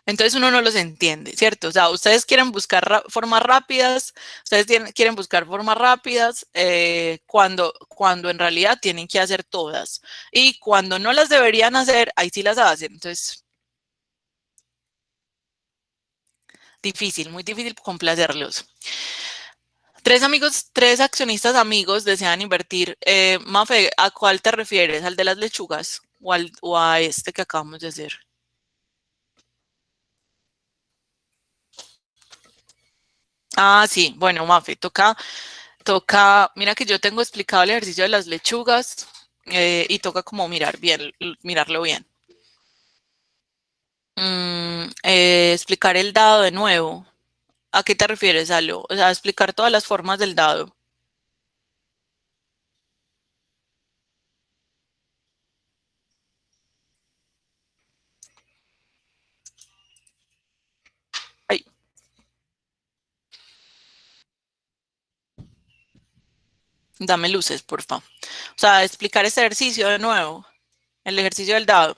Entonces uno no los entiende, ¿cierto? O sea, ustedes quieren buscar formas rápidas, quieren buscar formas rápidas cuando en realidad tienen que hacer todas. Y cuando no las deberían hacer, ahí sí las hacen. Entonces, difícil, muy difícil complacerlos. Tres accionistas amigos desean invertir. Mafe, ¿a cuál te refieres? ¿Al de las lechugas o a este que acabamos de hacer? Ah, sí, bueno, Mafe, mira que yo tengo explicado el ejercicio de las lechugas y toca como mirarlo bien. Explicar el dado de nuevo. ¿A qué te refieres, Alo? O sea, explicar todas las formas del dado. Ay, dame luces, porfa. O sea, explicar este ejercicio de nuevo, el ejercicio del dado.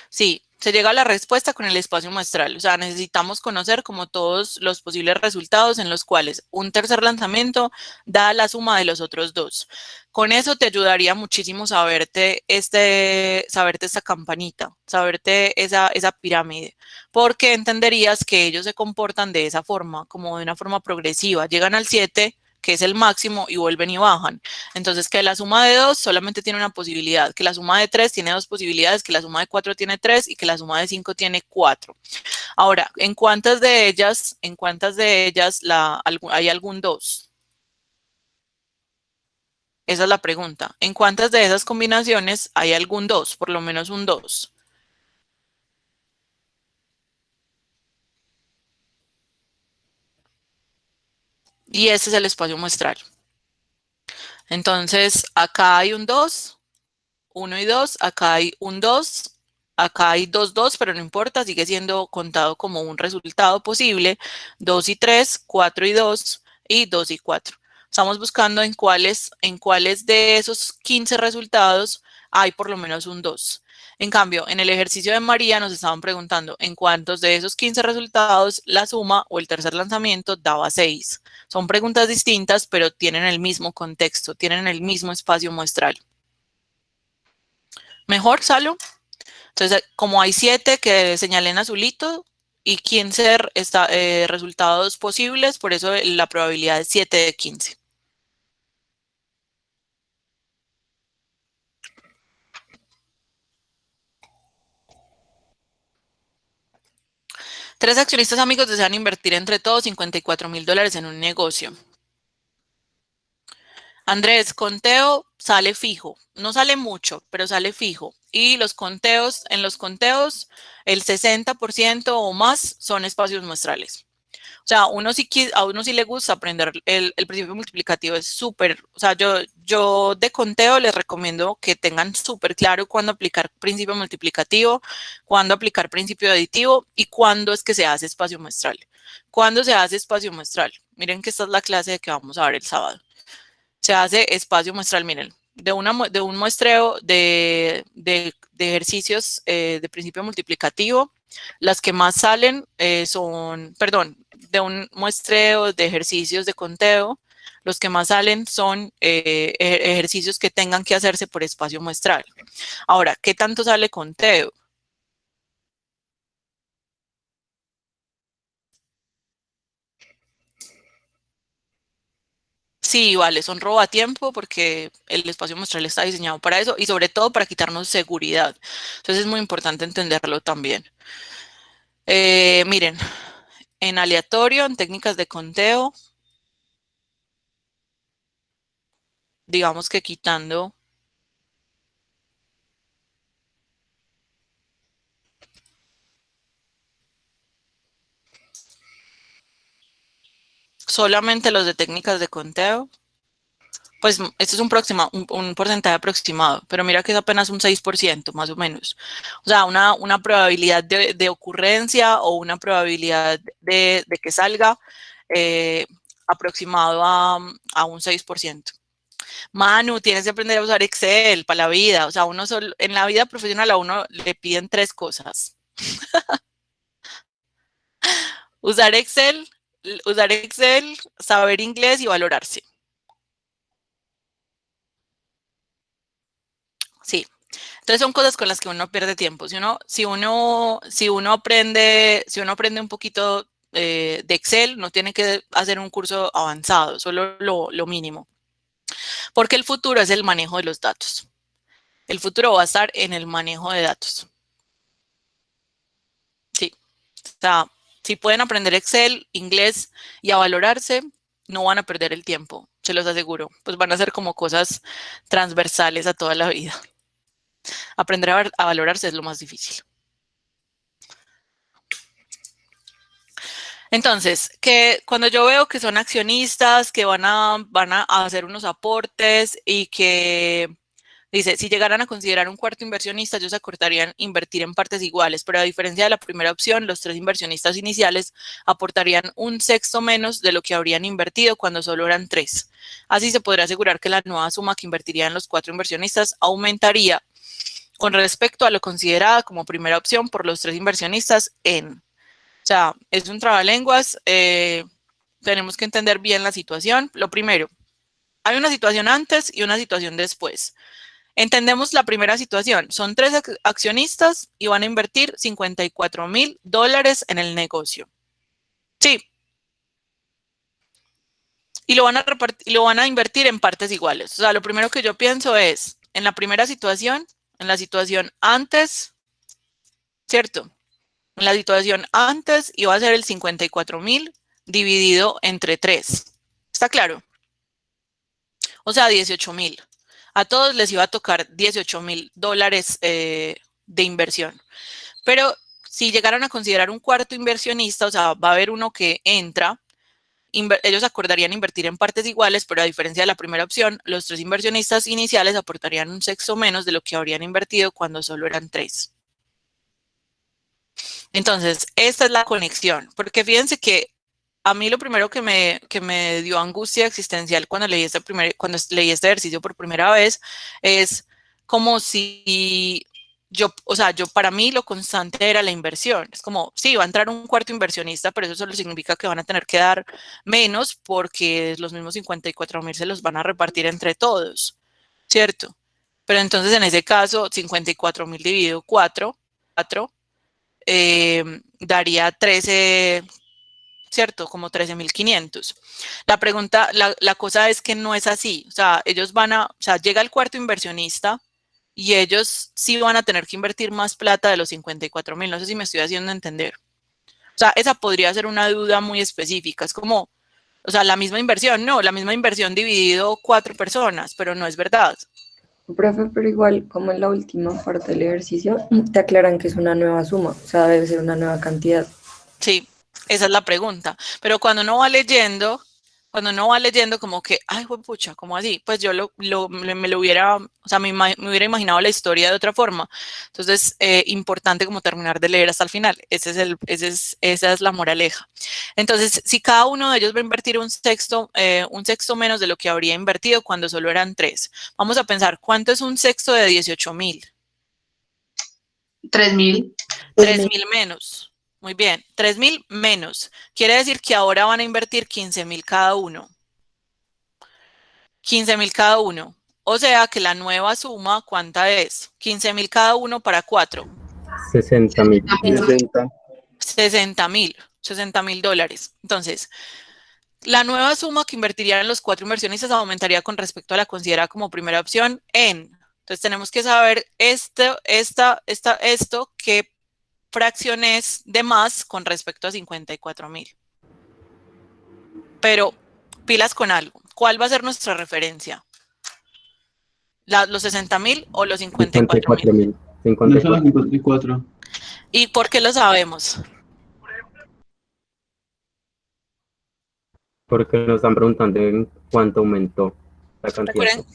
Sí, se llega a la respuesta con el espacio muestral. O sea, necesitamos conocer como todos los posibles resultados en los cuales un tercer lanzamiento da la suma de los otros dos. Con eso te ayudaría muchísimo saberte esta campanita, saberte esa pirámide, porque entenderías que ellos se comportan de esa forma, como de una forma progresiva. Llegan al 7, que es el máximo, y vuelven y bajan. Entonces, que la suma de 2 solamente tiene una posibilidad, que la suma de 3 tiene dos posibilidades, que la suma de 4 tiene 3 y que la suma de 5 tiene 4. Ahora, ¿en cuántas de ellas hay algún 2? Esa es la pregunta. ¿En cuántas de esas combinaciones hay algún 2? Por lo menos un 2. Y ese es el espacio muestral. Entonces, acá hay un 2 1 y 2, acá hay un 2, acá hay 2, 2, pero no importa, sigue siendo contado como un resultado posible. 2 y 3, 4 y 2 y 2 y 4. Estamos buscando en cuáles de esos 15 resultados hay por lo menos un 2. En cambio, en el ejercicio de María nos estaban preguntando en cuántos de esos 15 resultados la suma o el tercer lanzamiento daba 6. Son preguntas distintas, pero tienen el mismo contexto, tienen el mismo espacio muestral. ¿Mejor, Salo? Entonces, como hay 7 que señalé en azulito y 15 resultados posibles, por eso la probabilidad es 7 de 15. Tres accionistas amigos desean invertir entre todos $54,000 en un negocio. Andrés, conteo sale fijo. No sale mucho, pero sale fijo. Y en los conteos, el 60% o más son espacios muestrales. O sea, a uno sí le gusta aprender el principio multiplicativo, es súper, o sea, yo de conteo les recomiendo que tengan súper claro cuándo aplicar principio multiplicativo, cuándo aplicar principio aditivo y cuándo es que se hace espacio muestral. ¿Cuándo se hace espacio muestral? Miren que esta es la clase que vamos a ver el sábado. Se hace espacio muestral, miren, de un muestreo de ejercicios de principio multiplicativo. Las que más salen de un muestreo de ejercicios de conteo, los que más salen son ejercicios que tengan que hacerse por espacio muestral. Ahora, ¿qué tanto sale conteo? Sí, vale, son robo a tiempo porque el espacio muestral está diseñado para eso y sobre todo para quitarnos seguridad. Entonces es muy importante entenderlo también. Miren, en aleatorio, en técnicas de conteo, digamos que quitando solamente los de técnicas de conteo, pues esto es un porcentaje aproximado, pero mira que es apenas un 6% más o menos. O sea, una probabilidad de ocurrencia o una probabilidad de que salga aproximado a un 6%. Manu, tienes que aprender a usar Excel para la vida. O sea, en la vida profesional a uno le piden 3 cosas. Usar Excel, saber inglés y valorarse. Sí. Entonces son cosas con las que uno pierde tiempo. Si uno aprende un poquito de Excel, no tiene que hacer un curso avanzado, solo lo mínimo. Porque el futuro es el manejo de los datos. El futuro va a estar en el manejo de datos. Sí. O sea, si pueden aprender Excel, inglés y a valorarse, no van a perder el tiempo, se los aseguro. Pues van a ser como cosas transversales a toda la vida. Aprender a valorarse es lo más difícil. Entonces, que cuando yo veo que son accionistas, que van a hacer unos aportes y que dice, si llegaran a considerar un cuarto inversionista, ellos acordarían invertir en partes iguales, pero a diferencia de la primera opción, los 3 inversionistas iniciales aportarían un sexto menos de lo que habrían invertido cuando solo eran 3. Así se podrá asegurar que la nueva suma que invertirían los 4 inversionistas aumentaría con respecto a lo considerada como primera opción por los 3 inversionistas en... O sea, es un trabalenguas, tenemos que entender bien la situación. Lo primero, hay una situación antes y una situación después. Entendemos la primera situación, son 3 accionistas y van a invertir $54,000 en el negocio. Sí. Y lo van a invertir en partes iguales. O sea, lo primero que yo pienso es, en la primera situación, en la situación antes, ¿cierto? En la situación antes iba a ser el 54,000 dividido entre 3. ¿Está claro? O sea, 18,000. A todos les iba a tocar $18,000 de inversión. Pero si llegaran a considerar un cuarto inversionista, o sea, va a haber uno que entra ellos acordarían invertir en partes iguales, pero a diferencia de la primera opción, los 3 inversionistas iniciales aportarían un sexto menos de lo que habrían invertido cuando solo eran 3. Entonces, esta es la conexión, porque fíjense que a mí lo primero que me dio angustia existencial cuando leí este ejercicio por primera vez es como si para mí lo constante era la inversión. Es como, sí, va a entrar un cuarto inversionista, pero eso solo significa que van a tener que dar menos porque los mismos 54.000 se los van a repartir entre todos, ¿cierto? Pero entonces en ese caso, 54.000 dividido 4 daría 13, ¿cierto? Como 13.500. La cosa es que no es así. O sea, llega el cuarto inversionista y ellos sí van a tener que invertir más plata de los 54.000. No sé si me estoy haciendo entender. O sea, esa podría ser una duda muy específica. Es como, o sea, la misma inversión dividido 4 personas, pero no es verdad. Profe, pero igual, como en la última parte del ejercicio, te aclaran que es una nueva suma, o sea, debe ser una nueva cantidad. Sí, esa es la pregunta. Pero cuando uno va leyendo como que, ay, pucha, ¿cómo así? Pues yo me lo hubiera, o sea, me hubiera imaginado la historia de otra forma. Entonces, importante como terminar de leer hasta el final. Esa es la moraleja. Entonces, si cada uno de ellos va a invertir un sexto menos de lo que habría invertido cuando solo eran 3. Vamos a pensar, ¿cuánto es un sexto de 18.000? 3.000. 3.000 menos. Muy bien, 3.000 menos. Quiere decir que ahora van a invertir 15.000 cada uno. 15.000 cada uno. O sea que la nueva suma, ¿cuánta es? 15.000 cada uno para 4. 60.000. 60.000 dólares. Entonces, la nueva suma que invertirían los 4 inversionistas aumentaría con respecto a la considerada como primera opción en. Entonces, tenemos que saber esto, qué fracciones de más con respecto a 54.000. Pero pilas con algo. ¿Cuál va a ser nuestra referencia? ¿Los 60.000 o los 54.000? 54.000. No son las 54. ¿Y por qué lo sabemos? Porque nos están preguntando en cuánto aumentó la cantidad.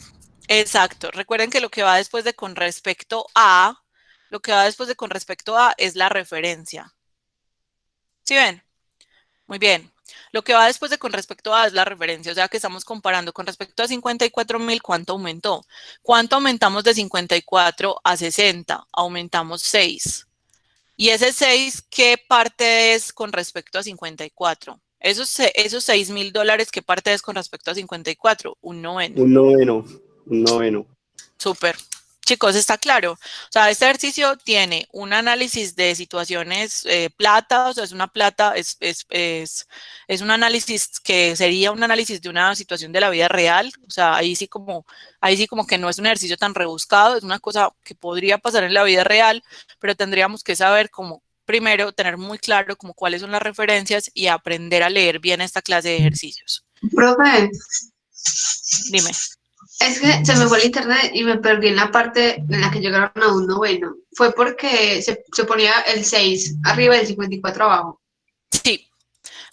Exacto. Recuerden que lo que va después de con respecto a es la referencia. ¿Sí ven? Muy bien. Lo que va después de con respecto a es la referencia, o sea que estamos comparando con respecto a 54.000, ¿cuánto aumentó? ¿Cuánto aumentamos de 54 a 60? Aumentamos 6. Y ese 6, ¿qué parte es con respecto a 54? Esos 6.000 dólares, ¿qué parte es con respecto a 54? Un noveno. Un noveno. Súper. Chicos, ¿está claro? O sea, este ejercicio tiene un análisis de situaciones plata, o sea, es una plata, es un análisis que sería un análisis de una situación de la vida real, o sea, ahí sí como que no es un ejercicio tan rebuscado, es una cosa que podría pasar en la vida real, pero tendríamos que saber cómo, primero, tener muy claro como cuáles son las referencias y aprender a leer bien esta clase de ejercicios. Profe, Dime. es que se me fue el internet y me perdí en la parte en la que llegaron a un noveno. Fue porque se ponía el 6 arriba y el 54 abajo. Sí,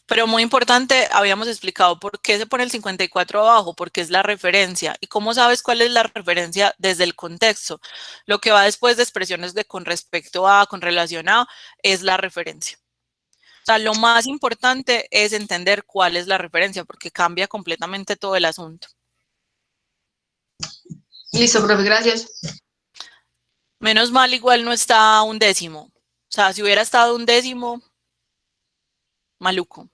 pero muy importante, habíamos explicado por qué se pone el 54 abajo, porque es la referencia. ¿Y cómo sabes cuál es la referencia? Desde el contexto. Lo que va después de expresiones de con respecto a, con relación a, es la referencia. O sea, lo más importante es entender cuál es la referencia, porque cambia completamente todo el asunto. Listo, profe, gracias. Menos mal, igual no está un décimo. O sea, si hubiera estado un décimo, maluco.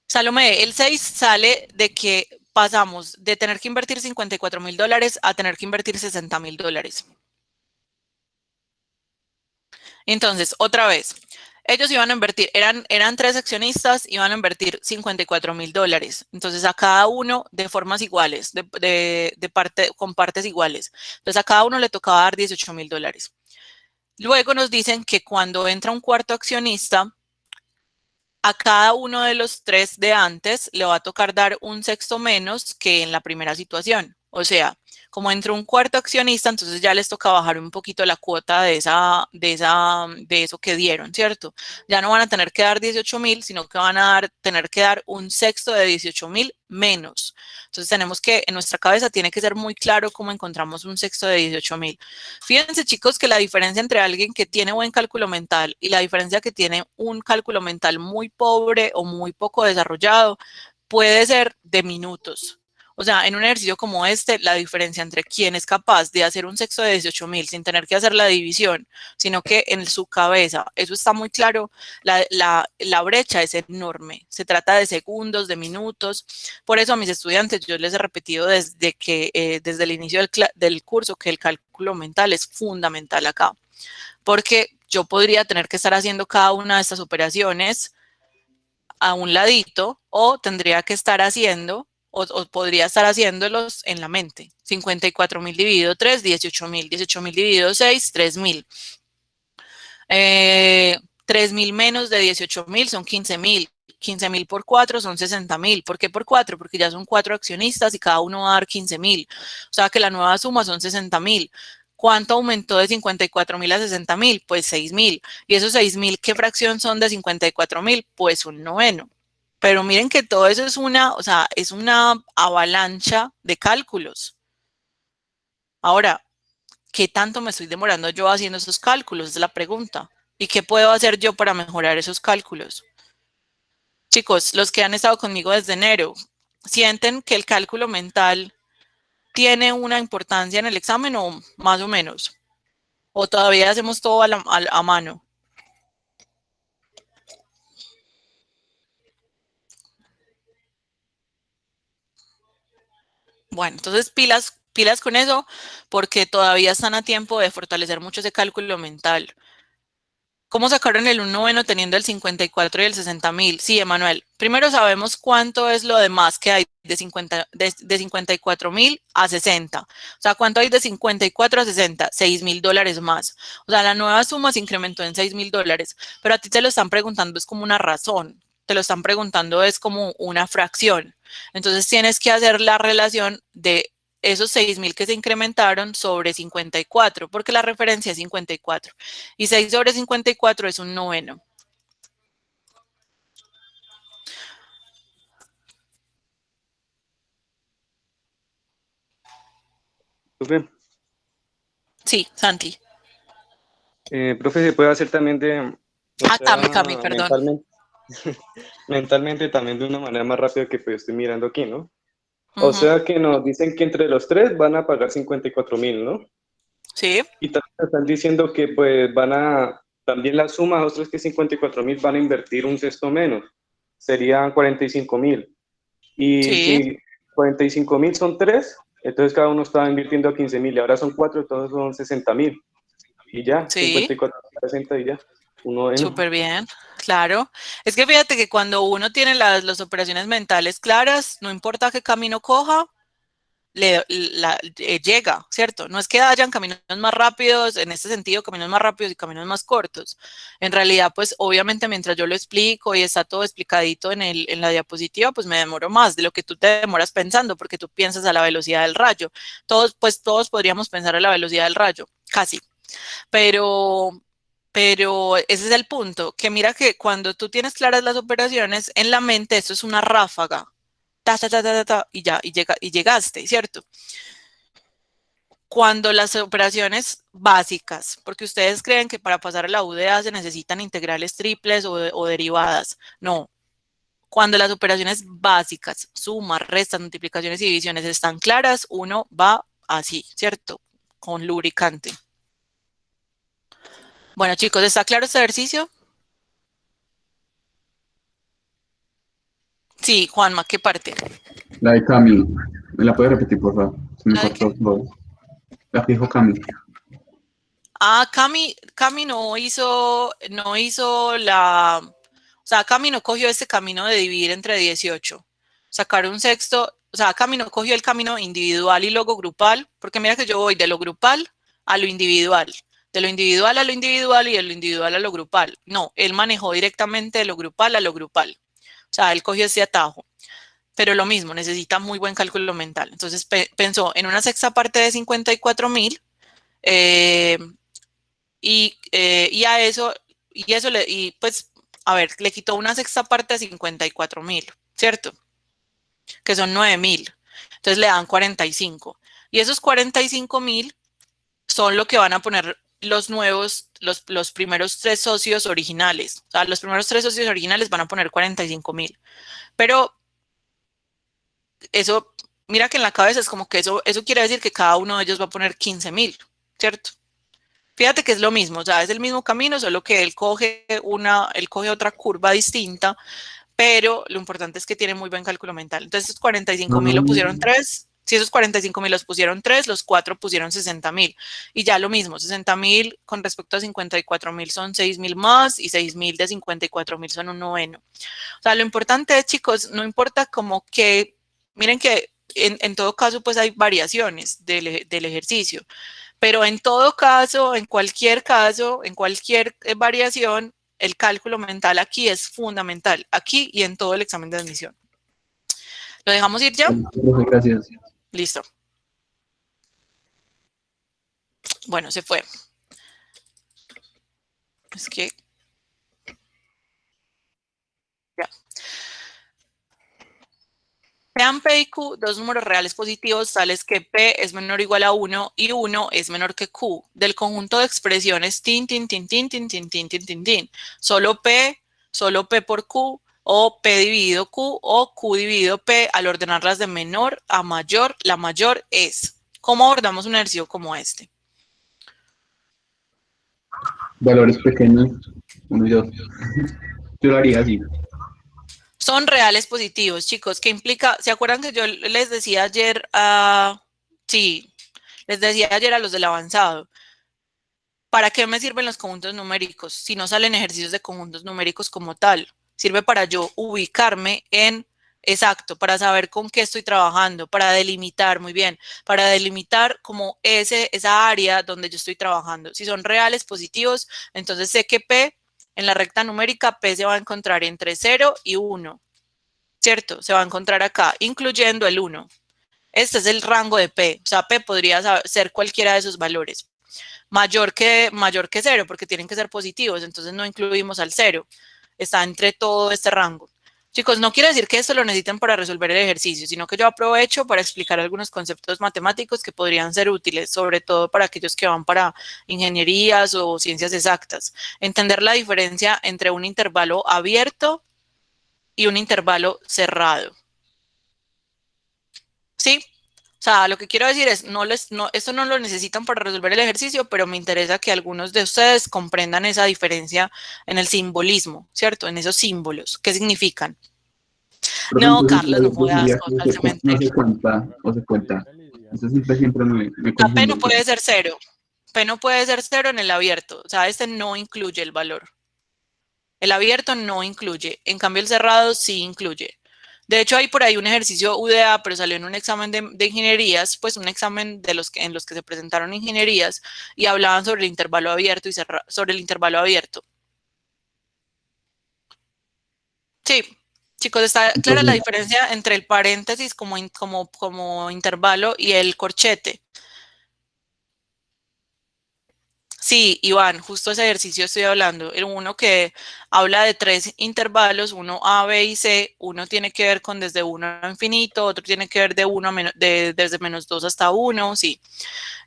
Salomé, el 6 sale de que pasamos de tener que invertir 54.000 dólares a tener que invertir 60.000 dólares. Entonces, otra vez, ellos iban a invertir, eran 3 accionistas, iban a invertir 54.000 dólares. Entonces, a cada uno de formas iguales, con partes iguales. Entonces, a cada uno le tocaba dar 18.000 dólares. Luego nos dicen que cuando entra un cuarto accionista, a cada uno de los 3 de antes le va a tocar dar un sexto menos que en la primera situación. O sea, como entró un cuarto accionista, entonces ya les toca bajar un poquito la cuota de eso que dieron, ¿cierto? Ya no van a tener que dar 18.000, sino que van a tener que dar un sexto de 18.000 menos. Entonces tenemos que, en nuestra cabeza tiene que ser muy claro cómo encontramos un sexto de 18.000. Fíjense, chicos, que la diferencia entre alguien que tiene buen cálculo mental y la diferencia que tiene un cálculo mental muy pobre o muy poco desarrollado puede ser de minutos. O sea, en un ejercicio como este, la diferencia entre quién es capaz de hacer un sexto de 18.000 sin tener que hacer la división, sino que en su cabeza, eso está muy claro, la brecha es enorme. Se trata de segundos, de minutos. Por eso a mis estudiantes yo les he repetido desde el inicio del curso que el cálculo mental es fundamental acá. Porque yo podría tener que estar haciendo cada una de estas operaciones a un ladito o tendría que estar haciendo o podría estar haciéndolos en la mente. 54.000 dividido 3, 18.000. 18.000 dividido 6, 3.000. 3.000 menos de 18.000 son 15.000. 15.000 por 4 son 60.000. ¿Por qué por 4? Porque ya son 4 accionistas y cada uno va a dar 15.000. O sea que la nueva suma son 60.000. ¿Cuánto aumentó de 54.000 a 60.000? Pues 6.000. ¿Y esos 6.000 qué fracción son de 54.000? Pues un noveno. Pero miren que todo eso es es una avalancha de cálculos. Ahora, ¿qué tanto me estoy demorando yo haciendo esos cálculos? Es la pregunta. ¿Y qué puedo hacer yo para mejorar esos cálculos? Chicos, los que han estado conmigo desde enero, ¿sienten que el cálculo mental tiene una importancia en el examen o más o menos? ¿O todavía hacemos todo a mano? Bueno, entonces pilas con eso, porque todavía están a tiempo de fortalecer mucho ese cálculo mental. ¿Cómo sacaron el 1 noveno teniendo el 54 y el 60.000? Sí, Emanuel. Primero sabemos cuánto es lo demás que hay de 54.000 a 60. O sea, ¿cuánto hay de 54 a 60? $6.000 más. O sea, la nueva suma se incrementó en $6.000, pero a ti te lo están preguntando es como una razón. Te lo están preguntando es como una fracción. Entonces tienes que hacer la relación de esos 6.000 que se incrementaron sobre 54, porque la referencia es 54. Y 6 sobre 54 es un noveno. Profe, Sí, Santi. profe, se puede hacer también de, Cami, perdón. mentalmente también de una manera más rápida que pues estoy mirando aquí, ¿no? O sea que nos dicen que entre los tres van a pagar 54.000, ¿no? Sí. Y también están diciendo que pues también la suma de los tres que 54.000 van a invertir un sexto menos, serían 45.000. Y Sí. si 45.000 son tres, entonces cada uno estaba invirtiendo a 15.000 y ahora son cuatro, entonces son 60.000. Y ya, Sí. 54, 60 y ya. Súper bien, claro. Es que fíjate que cuando uno tiene las operaciones mentales claras, no importa qué camino coja, llega, ¿cierto? No es que hayan caminos más rápidos, en este sentido, caminos más rápidos y caminos más cortos. En realidad, pues obviamente mientras yo lo explico y está todo explicadito en la diapositiva, pues me demoro más de lo que tú te demoras pensando, porque tú piensas a la velocidad del rayo. Todos podríamos pensar a la velocidad del rayo, casi. Pero ese es el punto, que mira que cuando tú tienes claras las operaciones, en la mente esto es una ráfaga, y ya, y llegaste, ¿cierto? Cuando las operaciones básicas, porque ustedes creen que para pasar a la UDA se necesitan integrales triples o derivadas, no. Cuando las operaciones básicas, sumas, restas, multiplicaciones y divisiones están claras, uno va así, ¿cierto? Con lubricante. Bueno, chicos, ¿está claro este ejercicio? Sí, Juanma, ¿qué parte? La de Cami. ¿Me la puede repetir, por favor? Se me ¿La de cortó todo. La que dijo Cami. Cami no hizo o sea, Cami no cogió este camino de dividir entre 18. Sacar un sexto, o sea, Cami no cogió el camino individual y luego grupal, porque mira que yo voy de lo grupal a lo individual, de lo individual a lo individual y de lo individual a lo grupal. No, él manejó directamente de lo grupal a lo grupal. O sea, él cogió ese atajo. pero lo mismo, necesita muy buen cálculo mental. Entonces pensó en una sexta parte de 54.000 y a eso, pues, a ver, le quitó una sexta parte de 54.000, ¿cierto? Que son 9.000. Entonces le dan 45. Y esos 45.000 son lo que van a poner los nuevos, los primeros 3 socios originales. O sea, los primeros 3 socios originales van a poner 45.000. Pero eso, mira que en la cabeza es como que eso quiere decir que cada uno de ellos va a poner 15.000, ¿cierto? Fíjate que es lo mismo, o sea, es el mismo camino, solo que él coge otra curva distinta, pero lo importante es que tiene muy buen cálculo mental. Entonces, 45.000 lo pusieron 3. Si esos 45.000 los pusieron 3, los 4 pusieron 60.000. Y ya lo mismo, 60.000 con respecto a 54.000 son 6.000 más y 6.000 de 54.000 son un noveno. O sea, lo importante es, chicos, no importa como que, miren que en todo caso, pues hay variaciones del ejercicio. Pero en todo caso, en cualquier variación, el cálculo mental aquí es fundamental, aquí y en todo el examen de admisión. ¿Lo dejamos ir ya? Gracias. Listo. Bueno, se fue. Es que... ya. Sean P y Q dos números reales positivos tales que P es menor o igual a 1 y 1 es menor que Q del conjunto de expresiones tin, tin, tin, tin, tin, tin, tin, tin, tin, tin. Solo P por Q o P dividido Q o Q dividido P al ordenarlas de menor a mayor, la mayor es. ¿Cómo abordamos un ejercicio como este? Valores pequeños, 1 y 2. Yo lo haría así. Son reales positivos, chicos. ¿Qué implica? ¿Se acuerdan que yo les decía ayer les decía ayer a los del avanzado? ¿Para qué me sirven los conjuntos numéricos? Si no salen ejercicios de conjuntos numéricos como tal. Sirve para yo ubicarme exacto, para saber con qué estoy trabajando, para delimitar, muy bien, para delimitar como esa área donde yo estoy trabajando. Si son reales positivos, entonces sé que P, en la recta numérica, P se va a encontrar entre 0 y 1, ¿cierto? Se va a encontrar acá, incluyendo el 1. Este es el rango de P, o sea, P podría ser cualquiera de esos valores. Mayor que 0, porque tienen que ser positivos, entonces no incluimos al 0. Está entre todo este rango. Chicos, no quiere decir que esto lo necesiten para resolver el ejercicio, sino que yo aprovecho para explicar algunos conceptos matemáticos que podrían ser útiles, sobre todo para aquellos que van para ingenierías o ciencias exactas. Entender la diferencia entre un intervalo abierto y un intervalo cerrado. ¿Sí? O sea, lo que quiero decir es, esto no lo necesitan para resolver el ejercicio, pero me interesa que algunos de ustedes comprendan esa diferencia en el simbolismo, ¿cierto? En esos símbolos. ¿Qué significan? No, Carlos, no jodas, al cementerio. No se cuenta. Eso siempre me La P no confunde. puede ser 0. P no puede ser 0 en el abierto. O sea, este no incluye el valor. El abierto no incluye. En cambio, el cerrado sí incluye. De hecho, hay por ahí un ejercicio UDA, pero salió en un examen de ingenierías, pues un examen en los que se presentaron ingenierías y hablaban sobre el intervalo abierto y sobre el intervalo abierto. Sí, chicos, está clara la diferencia entre el paréntesis como intervalo y el corchete. Sí, Iván, justo ese ejercicio estoy hablando. El uno que habla de 3 intervalos, uno A, B y C, uno tiene que ver con desde 1 a infinito, otro tiene que ver desde -2 hasta 1, sí.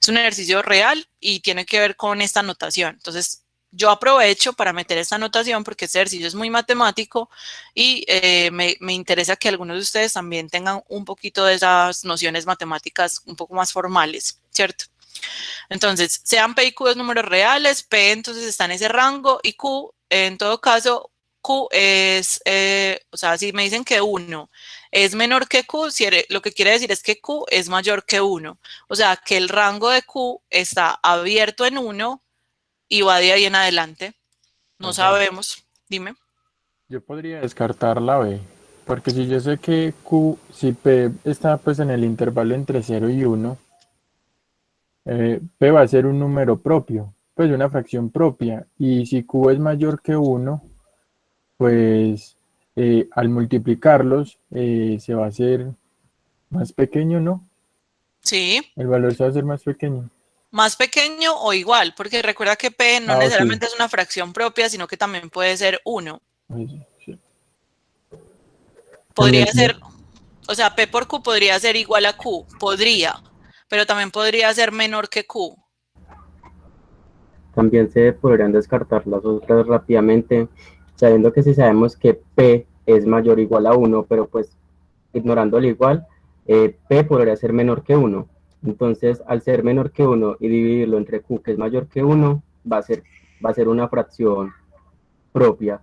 Es un ejercicio real y tiene que ver con esta notación. Entonces, yo aprovecho para meter esta notación porque este ejercicio es muy matemático y me interesa que algunos de ustedes también tengan un poquito de esas nociones matemáticas un poco más formales, ¿cierto? Entonces, sean P y Q dos números reales, P entonces está en ese rango y Q, en todo caso, Q es, o sea, si me dicen que 1 es menor que Q, lo que quiere decir es que Q es mayor que 1. O sea, que el rango de Q está abierto en 1 y va de ahí en adelante. No sabemos. Dime. Yo podría descartar la B, porque si yo sé que Q, si P está pues en el intervalo entre 0 y 1, P va a ser un número propio, pues una fracción propia, y si Q es mayor que 1, pues al multiplicarlos se va a hacer más pequeño, ¿no? Sí, El valor se va a hacer más pequeño. más pequeño o igual, porque recuerda que P no Ah, necesariamente sí. es una fracción propia, sino que también puede ser 1. Sí, sí. Podría También, ser, o sea, P por Q podría ser igual a Q, podría, pero también podría ser menor que Q. también se podrían descartar las otras rápidamente, sabiendo que si sabemos que P es mayor o igual a 1, pero pues ignorando el igual, P podría ser menor que 1. Entonces, al ser menor que 1 y dividirlo entre Q, que es mayor que 1, va a ser una fracción propia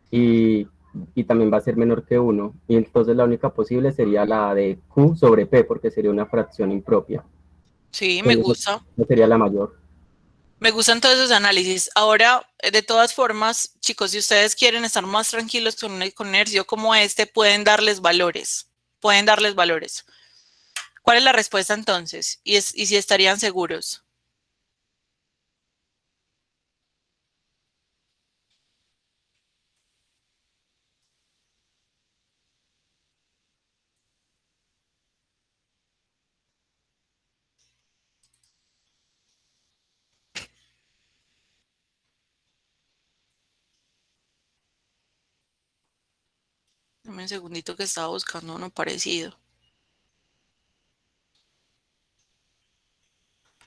y, y también va a ser menor que 1. Y entonces la única posible sería la de Q sobre P, porque sería una fracción impropia. Sí, me Entonces, gusta. esa sería la mayor. Me gustan todos esos análisis. Ahora, de todas formas, chicos, si ustedes quieren estar más tranquilos con un ejercicio como este, pueden darles valores. Pueden darles valores. ¿Cuál es la respuesta entonces? Y si estarían seguros. Dame un segundito que estaba buscando uno parecido.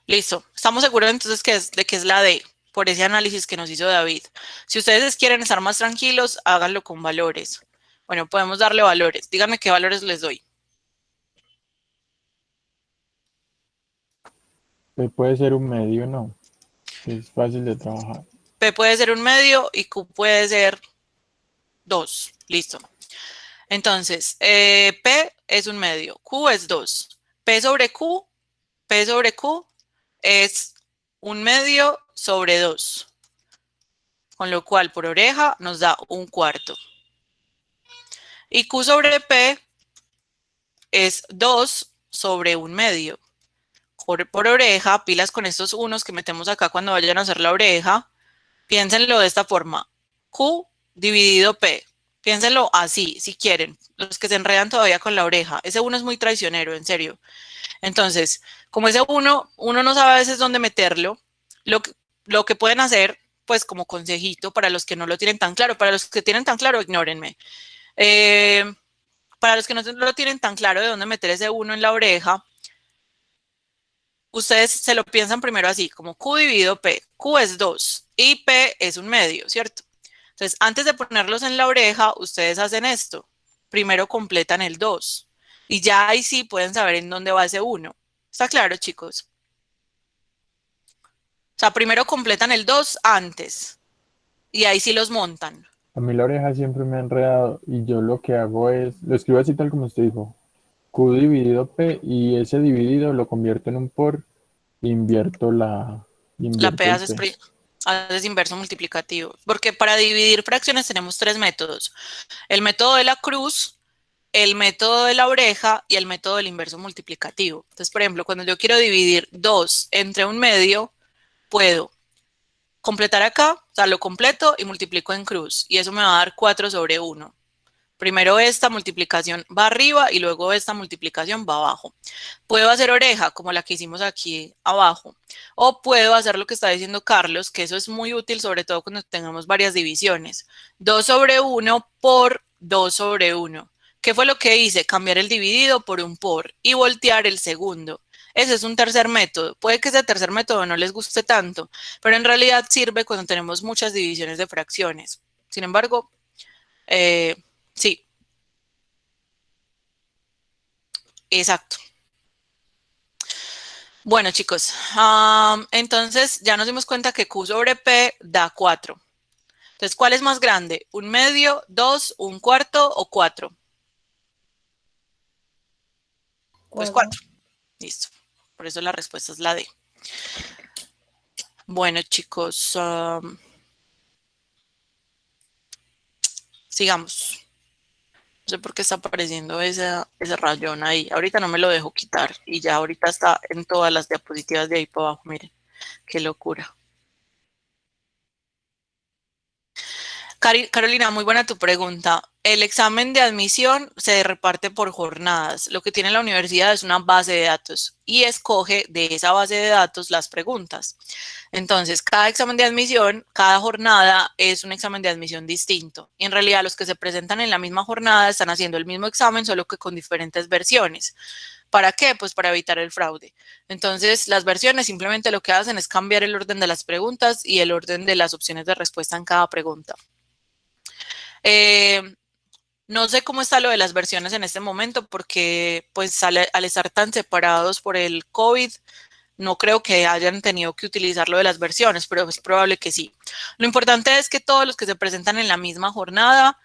Listo. Estamos seguros entonces de que es la D, por ese análisis que nos hizo David. Si ustedes quieren estar más tranquilos, háganlo con valores. Bueno, podemos darle valores. Díganme qué valores les doy. P puede ser un medio, ¿no? Es fácil de trabajar. P puede ser un medio y Q puede ser 2. Listo. Entonces, P es un medio, Q es 2. P sobre Q es un medio sobre 2. Con lo cual, por oreja nos da un cuarto. Y Q sobre P es 2 sobre un medio. Por oreja, pilas con estos unos que metemos acá cuando vayan a hacer la oreja. Piénsenlo de esta forma. Q dividido P. Piénsenlo así, si quieren. Los que se enredan todavía con la oreja. Ese uno es muy traicionero, en serio. Entonces, como ese uno no sabe a veces dónde meterlo, lo que pueden hacer, pues como consejito para los que no lo tienen tan claro, para los que tienen tan claro, ignórenme. Para los que no lo tienen tan claro de dónde meter ese uno en la oreja, ustedes se lo piensan primero así, como Q dividido P. Q es 2 y P es un medio, ¿cierto? Entonces, antes de ponerlos en la oreja, ustedes hacen esto. Primero completan el 2 y ya ahí sí pueden saber en dónde va ese 1. ¿Está claro, chicos? O sea, primero completan el 2 antes y ahí sí los montan. A mí la oreja siempre me ha enredado y yo lo que hago es, lo escribo así tal como usted dijo, Q dividido P y ese dividido lo convierto en un por, invierto La P invierto el P. haces inverso multiplicativo. Porque para dividir fracciones tenemos 3 métodos. El método de la cruz, el método de la oreja y el método del inverso multiplicativo. Entonces, por ejemplo, cuando yo quiero dividir 2 entre un medio, puedo completar acá, o sea, lo completo y multiplico en cruz. Y eso me va a dar 4 sobre 1. Primero esta multiplicación va arriba y luego esta multiplicación va abajo. Puedo hacer oreja, como la que hicimos aquí abajo. O puedo hacer lo que está diciendo Carlos, que eso es muy útil, sobre todo cuando tengamos varias divisiones. 2 sobre 1 por 2 sobre 1. ¿Qué fue lo que hice? Cambiar el dividido por un por y voltear el segundo. Ese es un tercer método. Puede que ese tercer método no les guste tanto, pero en realidad sirve cuando tenemos muchas divisiones de fracciones. Sin embargo, sí, exacto. Bueno, chicos, entonces ya nos dimos cuenta que Q sobre P da 4. Entonces, ¿cuál es más grande? ¿Un medio, 2, un cuarto o 4? Pues 4. Listo. Por eso la respuesta es la D. Bueno, chicos, sigamos. No sé por qué está apareciendo ese rayón ahí. Ahorita no me lo dejo quitar y ya ahorita está en todas las diapositivas de ahí para abajo. Miren, qué locura. Carolina, muy buena tu pregunta. el examen de admisión se reparte por jornadas. Lo que tiene la universidad es una base de datos y escoge de esa base de datos las preguntas. Entonces, cada examen de admisión, cada jornada es un examen de admisión distinto. Y en realidad los que se presentan en la misma jornada están haciendo el mismo examen, solo que con diferentes versiones. ¿Para qué? Pues para evitar el fraude. Entonces, las versiones simplemente lo que hacen es cambiar el orden de las preguntas y el orden de las opciones de respuesta en cada pregunta. No sé cómo está lo de las versiones en este momento porque pues al estar tan separados por el COVID, no creo que hayan tenido que utilizar lo de las versiones, pero es probable que sí. Lo importante es que todos los que se presentan en la misma jornada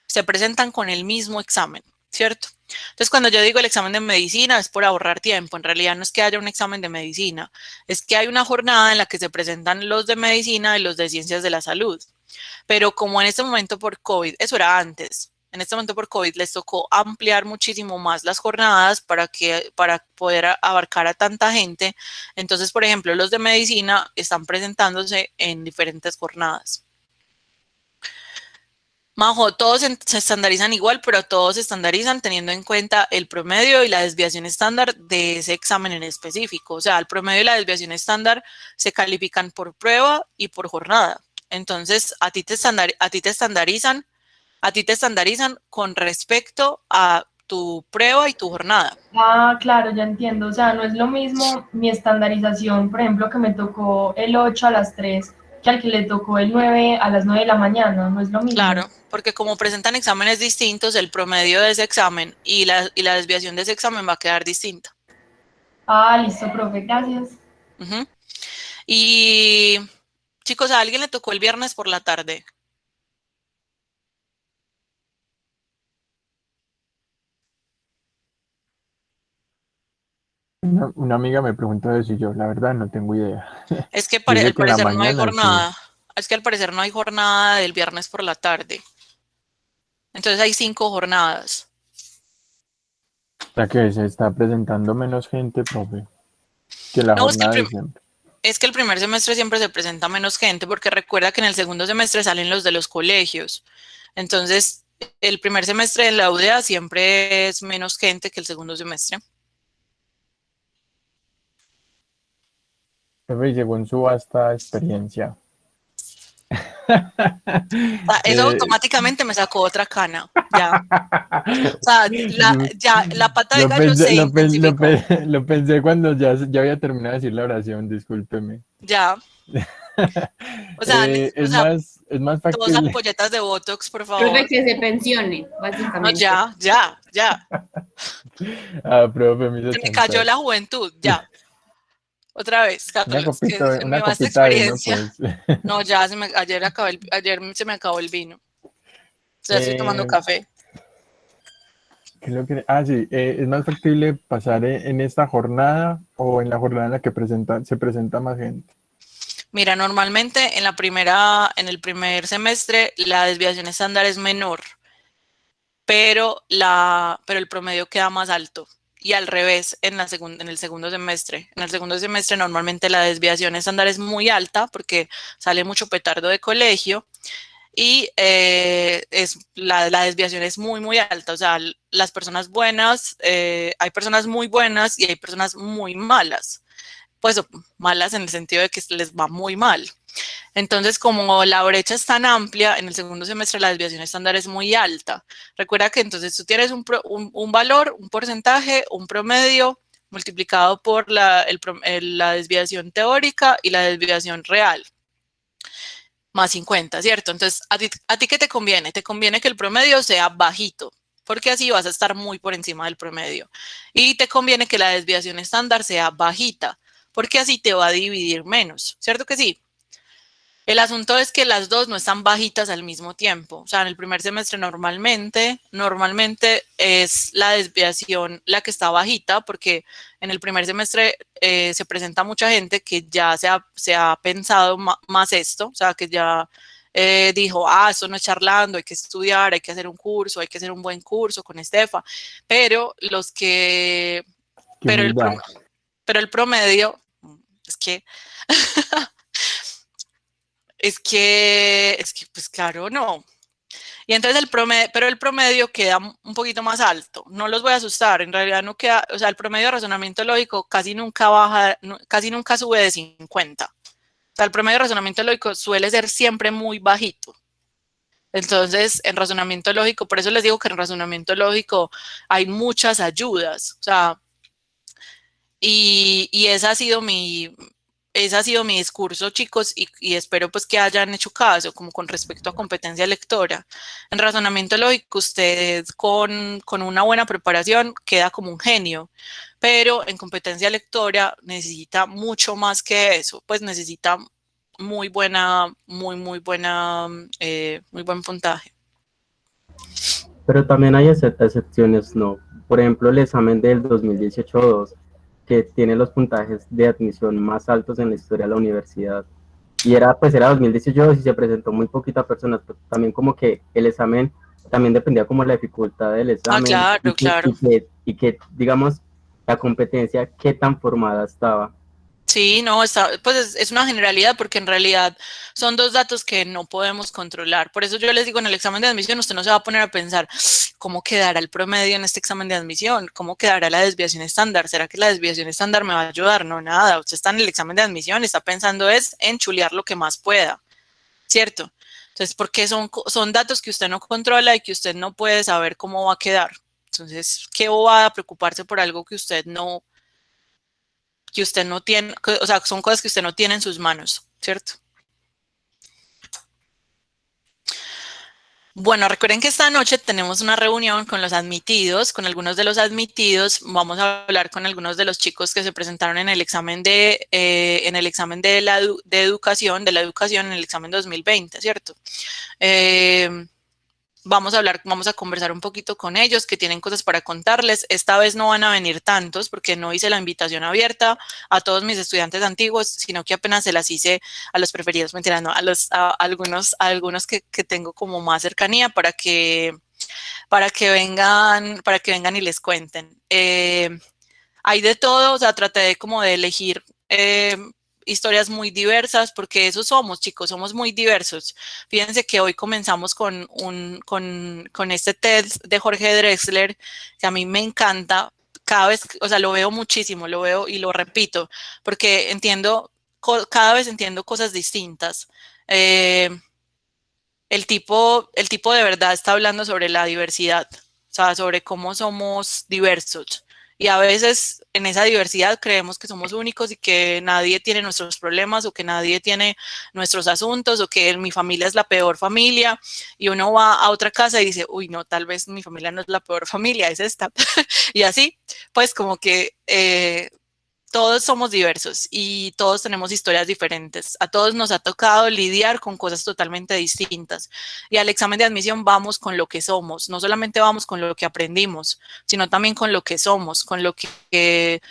se presentan con el mismo examen, ¿cierto? Entonces, cuando yo digo el examen de medicina es por ahorrar tiempo. En realidad no es que haya un examen de medicina, es que hay una jornada en la que se presentan los de medicina y los de ciencias de la salud. Pero como en este momento por COVID, eso era antes, en este momento por COVID les tocó ampliar muchísimo más las jornadas para poder abarcar a tanta gente. Entonces, por ejemplo, los de medicina están presentándose en diferentes jornadas. Majo, todos se estandarizan igual, pero todos se estandarizan teniendo en cuenta el promedio y la desviación estándar de ese examen en específico. O sea, el promedio y la desviación estándar se califican por prueba y por jornada. Entonces, a ti te estandarizan con respecto a tu prueba y tu jornada. Ah, claro, ya entiendo. O sea, no es lo mismo mi estandarización, por ejemplo, que me tocó el 8 a las 3, que al que le tocó el 9 a las 9 de la mañana, no es lo mismo. Claro, porque como presentan exámenes distintos, el promedio de ese examen y la desviación de ese examen va a quedar distinta. Ah, listo, profe, gracias. Y chicos, ¿a alguien le tocó el viernes por la tarde? Una amiga me preguntó eso y yo, la verdad, no tengo idea. Es que Dice al que en la parecer no hay mañana, jornada. sí. Es que al parecer no hay jornada del viernes por la tarde. Entonces hay 5 jornadas. O sea que se está presentando menos gente, profe, que la No, jornada de siempre. es que el primer semestre siempre se presenta menos gente porque recuerda que en el segundo semestre salen los de los colegios. Entonces, el primer semestre de la UDA siempre es menos gente que el segundo semestre. Profe, según su vasta experiencia. Eso automáticamente me sacó otra cana, ya. O sea, la pata de gallo se intensificó. Lo pensé cuando ya había terminado de decir la oración, discúlpeme. Ya. O sea, Es más 2 factible. ampolletas de Botox, por Profe, favor. que se pensione, No, básicamente. ya. Profe, me hizo Se me cayó cansar. la juventud, ya. Otra vez, Una Carlos, que es mi una vasta copita de vino, experiencia. pues. No, ya ayer se me acabó el vino. O sea, estoy tomando café. Sí, ¿es más factible pasar en esta jornada o en la jornada en la que se presenta más gente? Mira, normalmente en el primer semestre la desviación estándar es menor, pero el promedio queda más alto. Y al revés en el segundo semestre. En el segundo semestre normalmente la desviación estándar es muy alta porque sale mucho petardo de colegio y la desviación es muy alta. O sea, las personas buenas, hay personas muy buenas y hay personas muy malas. Pues malas en el sentido de que les va muy mal. Entonces, como la brecha es tan amplia, en el segundo semestre la desviación estándar es muy alta. Recuerda que entonces tú tienes un valor, un porcentaje, un promedio multiplicado por la desviación teórica y la desviación real, más 50, ¿cierto? Entonces, ¿a ti qué te conviene? Te conviene que el promedio sea bajito, porque así vas a estar muy por encima del promedio. Y te conviene que la desviación estándar sea bajita, porque así te va a dividir menos, ¿cierto que sí? El asunto es que las dos no están bajitas al mismo tiempo. O sea, en el primer semestre normalmente es la desviación la que está bajita, porque en el primer semestre se presenta mucha gente que ya se ha pensado más esto, o sea, que ya dijo, esto no es charlando, hay que estudiar, hay que hacer un curso, hay que hacer un buen curso con Estefa, pero pero el promedio, es que... Es que, pues claro, no. Y entonces pero el promedio queda un poquito más alto. No los voy a asustar, en realidad no queda, o sea, el promedio de razonamiento lógico casi nunca baja, casi nunca sube de 50. O sea, el promedio de razonamiento lógico suele ser siempre muy bajito. Entonces, en razonamiento lógico, por eso les digo que en razonamiento lógico hay muchas ayudas, o sea, y ese ha sido mi discurso, chicos, y espero pues que hayan hecho caso, como con respecto a competencia lectora. En razonamiento lógico, usted con una buena preparación queda como un genio, pero en competencia lectora necesita mucho más que eso, pues necesita muy buen puntaje. Pero también hay excepciones, ¿no? Por ejemplo, el examen del 2018-2, que tiene los puntajes de admisión más altos en la historia de la universidad. Y era 2018 y se presentó muy poquita personas, pero también como que el examen también dependía como la dificultad del examen. Claro, claro. Y que, digamos, la competencia, qué tan formada estaba. Sí, no, pues es una generalidad porque en realidad son dos datos que no podemos controlar. Por eso yo les digo, en el examen de admisión usted no se va a poner a pensar cómo quedará el promedio en este examen de admisión, cómo quedará la desviación estándar, ¿será que la desviación estándar me va a ayudar? No, nada, usted está en el examen de admisión, está pensando es en chulear lo que más pueda, ¿cierto? Entonces, porque son datos que usted no controla y que usted no puede saber cómo va a quedar. Entonces, ¿qué va a preocuparse por algo que usted no tiene, o sea, son cosas que usted no tiene en sus manos, ¿cierto? Bueno, recuerden que esta noche tenemos una reunión con los admitidos, con algunos de los admitidos. Vamos a hablar con algunos de los chicos que se presentaron en el examen de educación, en el examen 2020, ¿cierto? Vamos a conversar un poquito con ellos, que tienen cosas para contarles. Esta vez no van a venir tantos porque no hice la invitación abierta a todos mis estudiantes antiguos, sino que apenas se las hice a los preferidos, mentira, no, a algunos que tengo como más cercanía para que vengan y les cuenten. Hay de todo, o sea, traté de como de elegir historias muy diversas, porque eso somos, chicos, somos muy diversos. Fíjense que hoy comenzamos con este TED de Jorge Drexler, que a mí me encanta. Cada vez, o sea, lo veo muchísimo, lo veo y lo repito, porque cada vez entiendo cosas distintas. El tipo de verdad está hablando sobre la diversidad, o sea, sobre cómo somos diversos. Y a veces en esa diversidad creemos que somos únicos y que nadie tiene nuestros problemas o que nadie tiene nuestros asuntos o que mi familia es la peor familia. Y uno va a otra casa y dice, uy, no, tal vez mi familia no es la peor familia, es esta. Y así, pues como que todos somos diversos y todos tenemos historias diferentes. A todos nos ha tocado lidiar con cosas totalmente distintas. Y al examen de admisión vamos con lo que somos. No solamente vamos con lo que aprendimos, sino también con lo que somos, con lo que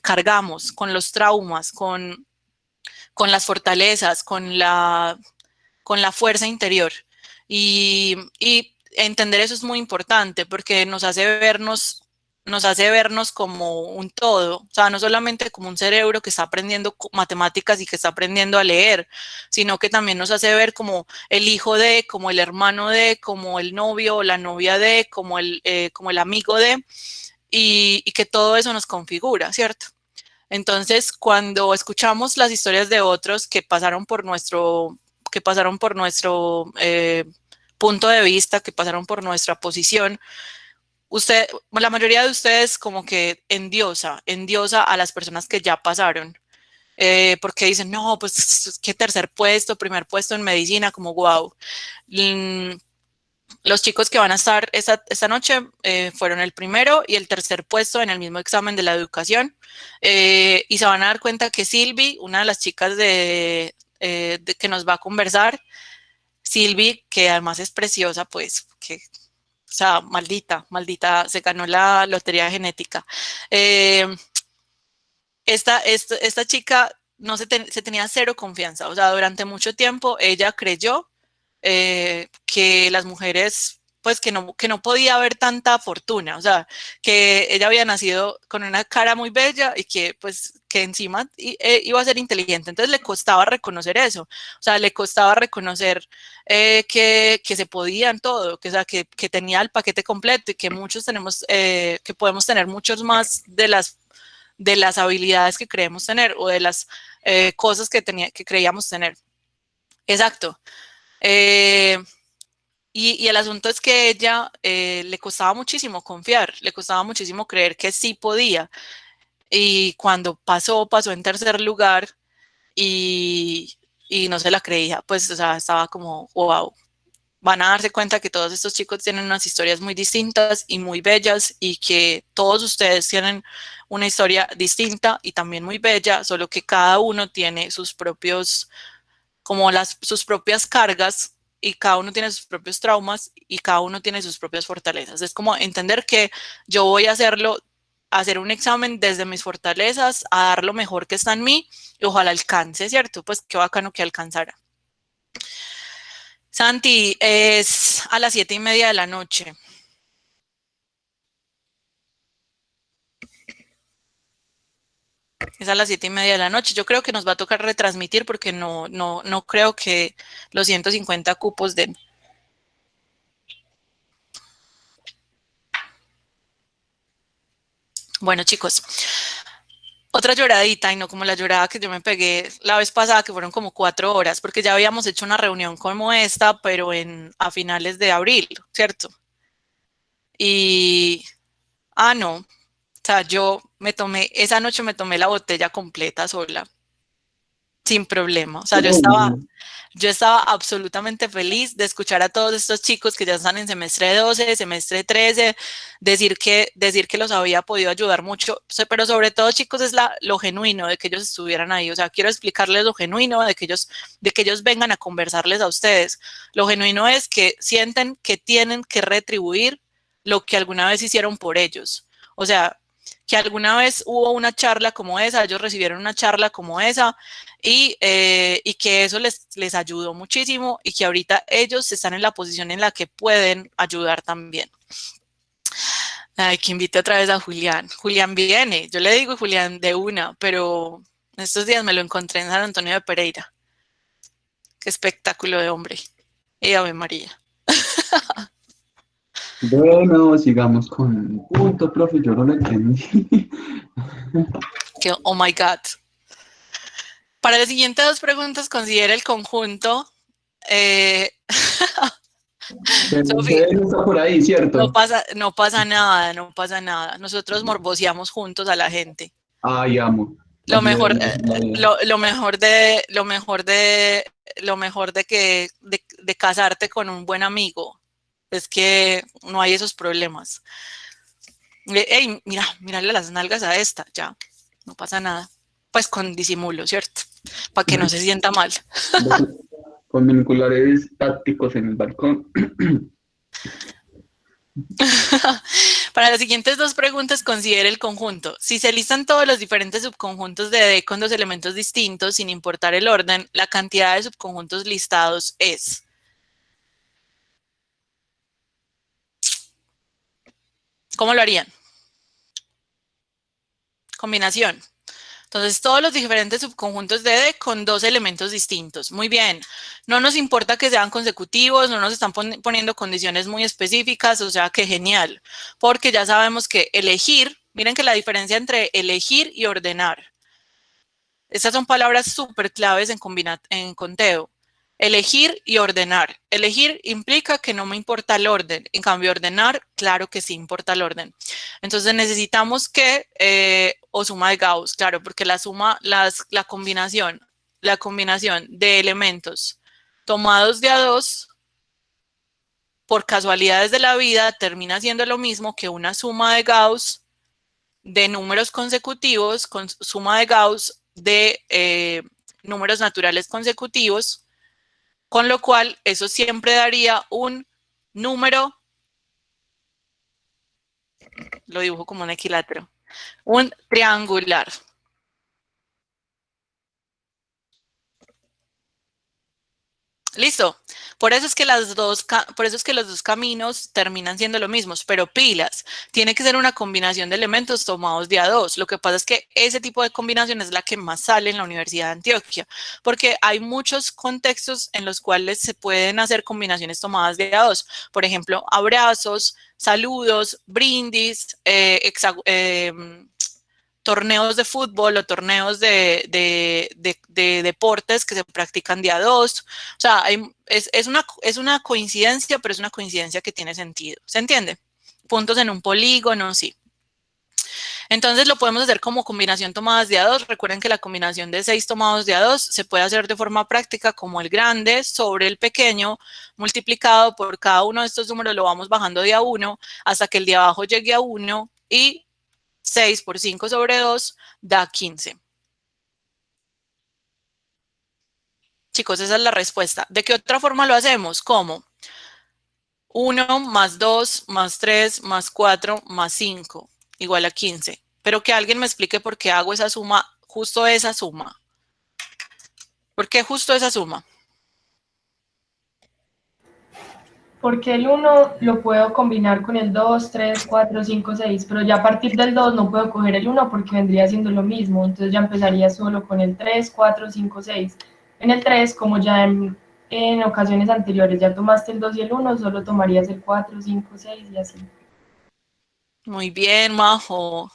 cargamos, con los traumas, con las fortalezas, con la fuerza interior. Y entender eso es muy importante porque nos hace vernos como un todo, o sea, no solamente como un cerebro que está aprendiendo matemáticas y que está aprendiendo a leer, sino que también nos hace ver como el hijo de, como el hermano de, como el novio o la novia de, como el amigo de, y que todo eso nos configura, ¿cierto? Entonces, cuando escuchamos las historias de otros que pasaron por nuestro punto de vista, que pasaron por nuestra posición, la mayoría de ustedes como que endiosa a las personas que ya pasaron, porque dicen, no, pues qué tercer puesto, primer puesto en medicina, como wow. Los chicos que van a estar esta noche fueron el primero y el tercer puesto en el mismo examen de la educación, y se van a dar cuenta que Silvi, una de las chicas que nos va a conversar, Silvi, que además es preciosa, pues, o sea, maldita, se ganó la lotería genética. Esta chica se tenía cero confianza, o sea, durante mucho tiempo ella creyó que las mujeres pues que no podía haber tanta fortuna, o sea, que ella había nacido con una cara muy bella y que pues que encima iba a ser inteligente, entonces le costaba reconocer eso, o sea, le costaba reconocer que se podía en todo, que, o sea, que tenía el paquete completo y que muchos tenemos, que podemos tener muchos más de las habilidades que creemos tener o de las cosas que creíamos tener. Exacto. Y el asunto es que ella le costaba muchísimo confiar, le costaba muchísimo creer que sí podía. Y cuando pasó en tercer lugar y no se la creía, pues, o sea, estaba como, wow. Van a darse cuenta que todos estos chicos tienen unas historias muy distintas y muy bellas y que todos ustedes tienen una historia distinta y también muy bella, solo que cada uno tiene sus propios, como sus propias cargas y cada uno tiene sus propios traumas y cada uno tiene sus propias fortalezas. Es como entender que yo voy a hacer un examen desde mis fortalezas, a dar lo mejor que está en mí y ojalá alcance, ¿cierto? Pues qué bacano que alcanzara. Santi, es a las 7:30 de la noche. Es a las 7:30 de la noche. Yo creo que nos va a tocar retransmitir porque no creo que los 150 cupos den. Bueno, chicos, otra lloradita y no como la llorada que yo me pegué la vez pasada, que fueron como 4 horas, porque ya habíamos hecho una reunión como esta, pero a finales de abril, ¿cierto? Y, no, o sea, esa noche me tomé la botella completa sola, sin problema. O sea, yo estaba absolutamente feliz de escuchar a todos estos chicos que ya están en semestre 12, semestre 13, decir que los había podido ayudar mucho, pero sobre todo, chicos, es lo genuino de que ellos estuvieran ahí. O sea, quiero explicarles lo genuino de que ellos vengan a conversarles a ustedes. Lo genuino es que sienten que tienen que retribuir lo que alguna vez hicieron por ellos. O sea, que alguna vez hubo una charla como esa, ellos recibieron una charla como esa y que eso les ayudó muchísimo y que ahorita ellos están en la posición en la que pueden ayudar también. Ay, que invite otra vez a Julián. Julián viene, yo le digo Julián de una, pero estos días me lo encontré en San Antonio de Pereira. Qué espectáculo de hombre. Y Ave María. Bueno, sigamos con el punto, profe, yo no lo entendí. Oh my God. Para las siguientes 2 preguntas, considera el conjunto. Sofía no está por ahí, ¿cierto? No pasa nada. Nosotros morboseamos juntos a la gente. Ay, amo. Lo mejor de casarte con un buen amigo es que no hay esos problemas. Ey, mírale las nalgas a esta, ya, no pasa nada. Pues con disimulo, ¿cierto? Para que no se sienta mal. Con vinculares tácticos en el balcón. Para las siguientes 2 preguntas, considere el conjunto. Si se listan todos los diferentes subconjuntos de D con 2 elementos distintos, sin importar el orden, la cantidad de subconjuntos listados es. ¿Cómo lo harían? Combinación. Entonces, todos los diferentes subconjuntos de D con 2 elementos distintos. Muy bien. No nos importa que sean consecutivos, no nos están poniendo condiciones muy específicas, o sea que genial. Porque ya sabemos que elegir, miren que la diferencia entre elegir y ordenar. Estas son palabras súper claves en conteo. Elegir y ordenar. Elegir implica que no me importa el orden. En cambio, ordenar, claro que sí importa el orden. Entonces necesitamos o suma de Gauss, claro, porque la combinación de elementos tomados de a 2 por casualidades de la vida termina siendo lo mismo que una suma de Gauss de números consecutivos con suma de Gauss de números naturales consecutivos, con lo cual eso siempre daría un número, lo dibujo como un equilátero, un triangular. Listo. Por eso es que los dos caminos terminan siendo lo mismos, pero pilas. Tiene que ser una combinación de elementos tomados de a dos. Lo que pasa es que ese tipo de combinación es la que más sale en la Universidad de Antioquia, porque hay muchos contextos en los cuales se pueden hacer combinaciones tomadas de a dos. Por ejemplo, abrazos, saludos, brindis, torneos de fútbol o torneos de deportes que se practican de a dos. O sea, es una coincidencia, pero es una coincidencia que tiene sentido. ¿Se entiende? Puntos en un polígono, sí. Entonces lo podemos hacer como combinación tomadas de a dos. Recuerden que la combinación de 6 tomados de a dos se puede hacer de forma práctica como el grande sobre el pequeño multiplicado por cada uno de estos números, lo vamos bajando de a 1 hasta que el de abajo llegue a 1 y 6 por 5 sobre 2 da 15. Chicos, esa es la respuesta. ¿De qué otra forma lo hacemos? ¿Cómo? 1 más 2 más 3 más 4 más 5 igual a 15. Pero que alguien me explique por qué hago esa suma, justo esa suma. ¿Por qué justo esa suma? Porque el 1 lo puedo combinar con el 2, 3, 4, 5, 6, pero ya a partir del 2 no puedo coger el 1 porque vendría siendo lo mismo, entonces ya empezaría solo con el 3, 4, 5, 6. En el 3, como ya en ocasiones anteriores ya tomaste el 2 y el 1, solo tomarías el 4, 5, 6 y así. Muy bien, Majo.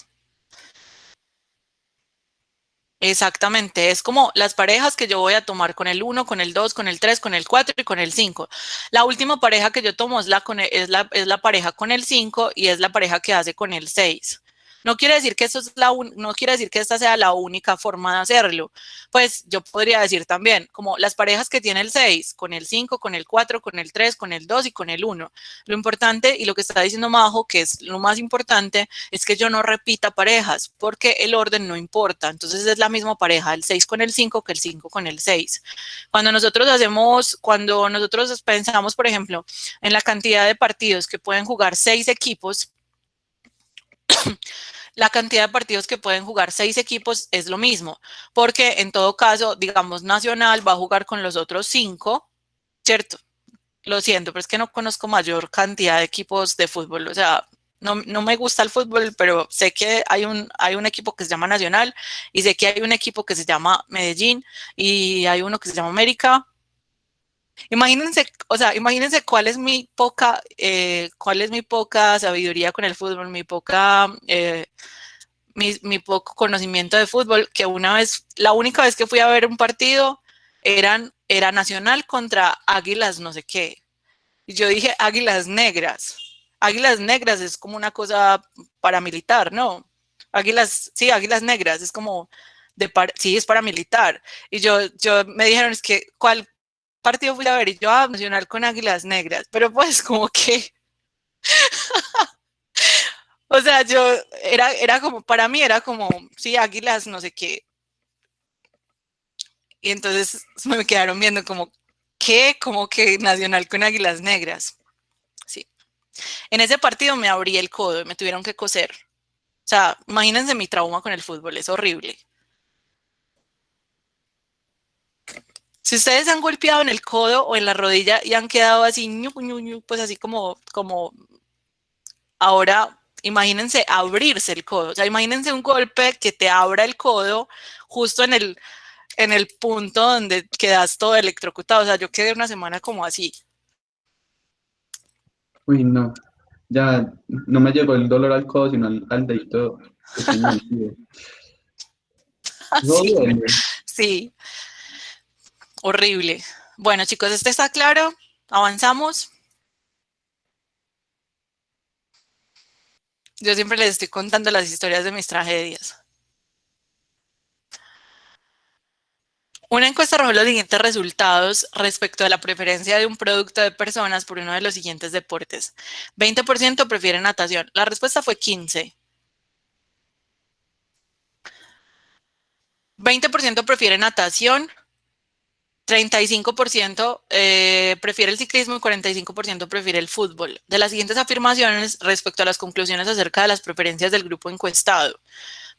Exactamente, es como las parejas que yo voy a tomar con el 1, con el 2, con el 3, con el 4 y con el 5. La última pareja que yo tomo es la pareja con el 5 y es la pareja que hace con el 6. No quiere decir que no quiere decir que esta sea la única forma de hacerlo. Pues yo podría decir también, como las parejas que tiene el 6, con el 5, con el 4, con el 3, con el 2 y con el 1. Lo importante y lo que está diciendo Majo, que es lo más importante, es que yo no repita parejas, porque el orden no importa. Entonces es la misma pareja, el 6 con el 5 que el 5 con el 6. Cuando nosotros pensamos, por ejemplo, en la cantidad de partidos que pueden jugar 6 equipos, la cantidad de partidos que pueden jugar 6 equipos es lo mismo, porque en todo caso, digamos, Nacional va a jugar con los otros 5, ¿cierto? Lo siento, pero es que no conozco mayor cantidad de equipos de fútbol, o sea, no me gusta el fútbol, pero sé que hay un equipo que se llama Nacional y sé que hay un equipo que se llama Medellín y hay uno que se llama América. Imagínense, o sea, imagínense cuál es mi poca sabiduría con el fútbol, mi poco conocimiento de fútbol, que la única vez que fui a ver un partido era Nacional contra Águilas no sé qué. Y yo dije Águilas Negras. Águilas Negras es como una cosa paramilitar, ¿no? Sí, Águilas Negras, es como, sí, es paramilitar. Y yo me dijeron, es que, ¿cuál partido fui a ver? Y yo, Nacional con Águilas Negras. Pero pues como que, o sea, era como, para mí era como, sí, Águilas no sé qué. Y entonces me quedaron viendo como, ¿qué? Como que Nacional con Águilas Negras. Sí. En ese partido me abrí el codo y me tuvieron que coser. O sea, imagínense mi trauma con el fútbol, es horrible. Si ustedes han golpeado en el codo o en la rodilla y han quedado así, pues así como ahora, imagínense abrirse el codo. O sea, imagínense un golpe que te abra el codo justo en el punto donde quedas todo electrocutado. O sea, yo quedé una semana como así. Uy, no. Ya no me llegó el dolor al codo, sino al dedito pequeño del pie. No Sí, duele. sí, horrible. Bueno, chicos, ¿este está claro? ¿Avanzamos? Yo siempre les estoy contando las historias de mis tragedias. Una encuesta arrojó los siguientes resultados respecto a la preferencia de un producto de personas por uno de los siguientes deportes. 20% prefieren natación. La respuesta fue 15. 20% prefiere natación, 35% prefiere el ciclismo y 45% prefiere el fútbol. De las siguientes afirmaciones respecto a las conclusiones acerca de las preferencias del grupo encuestado.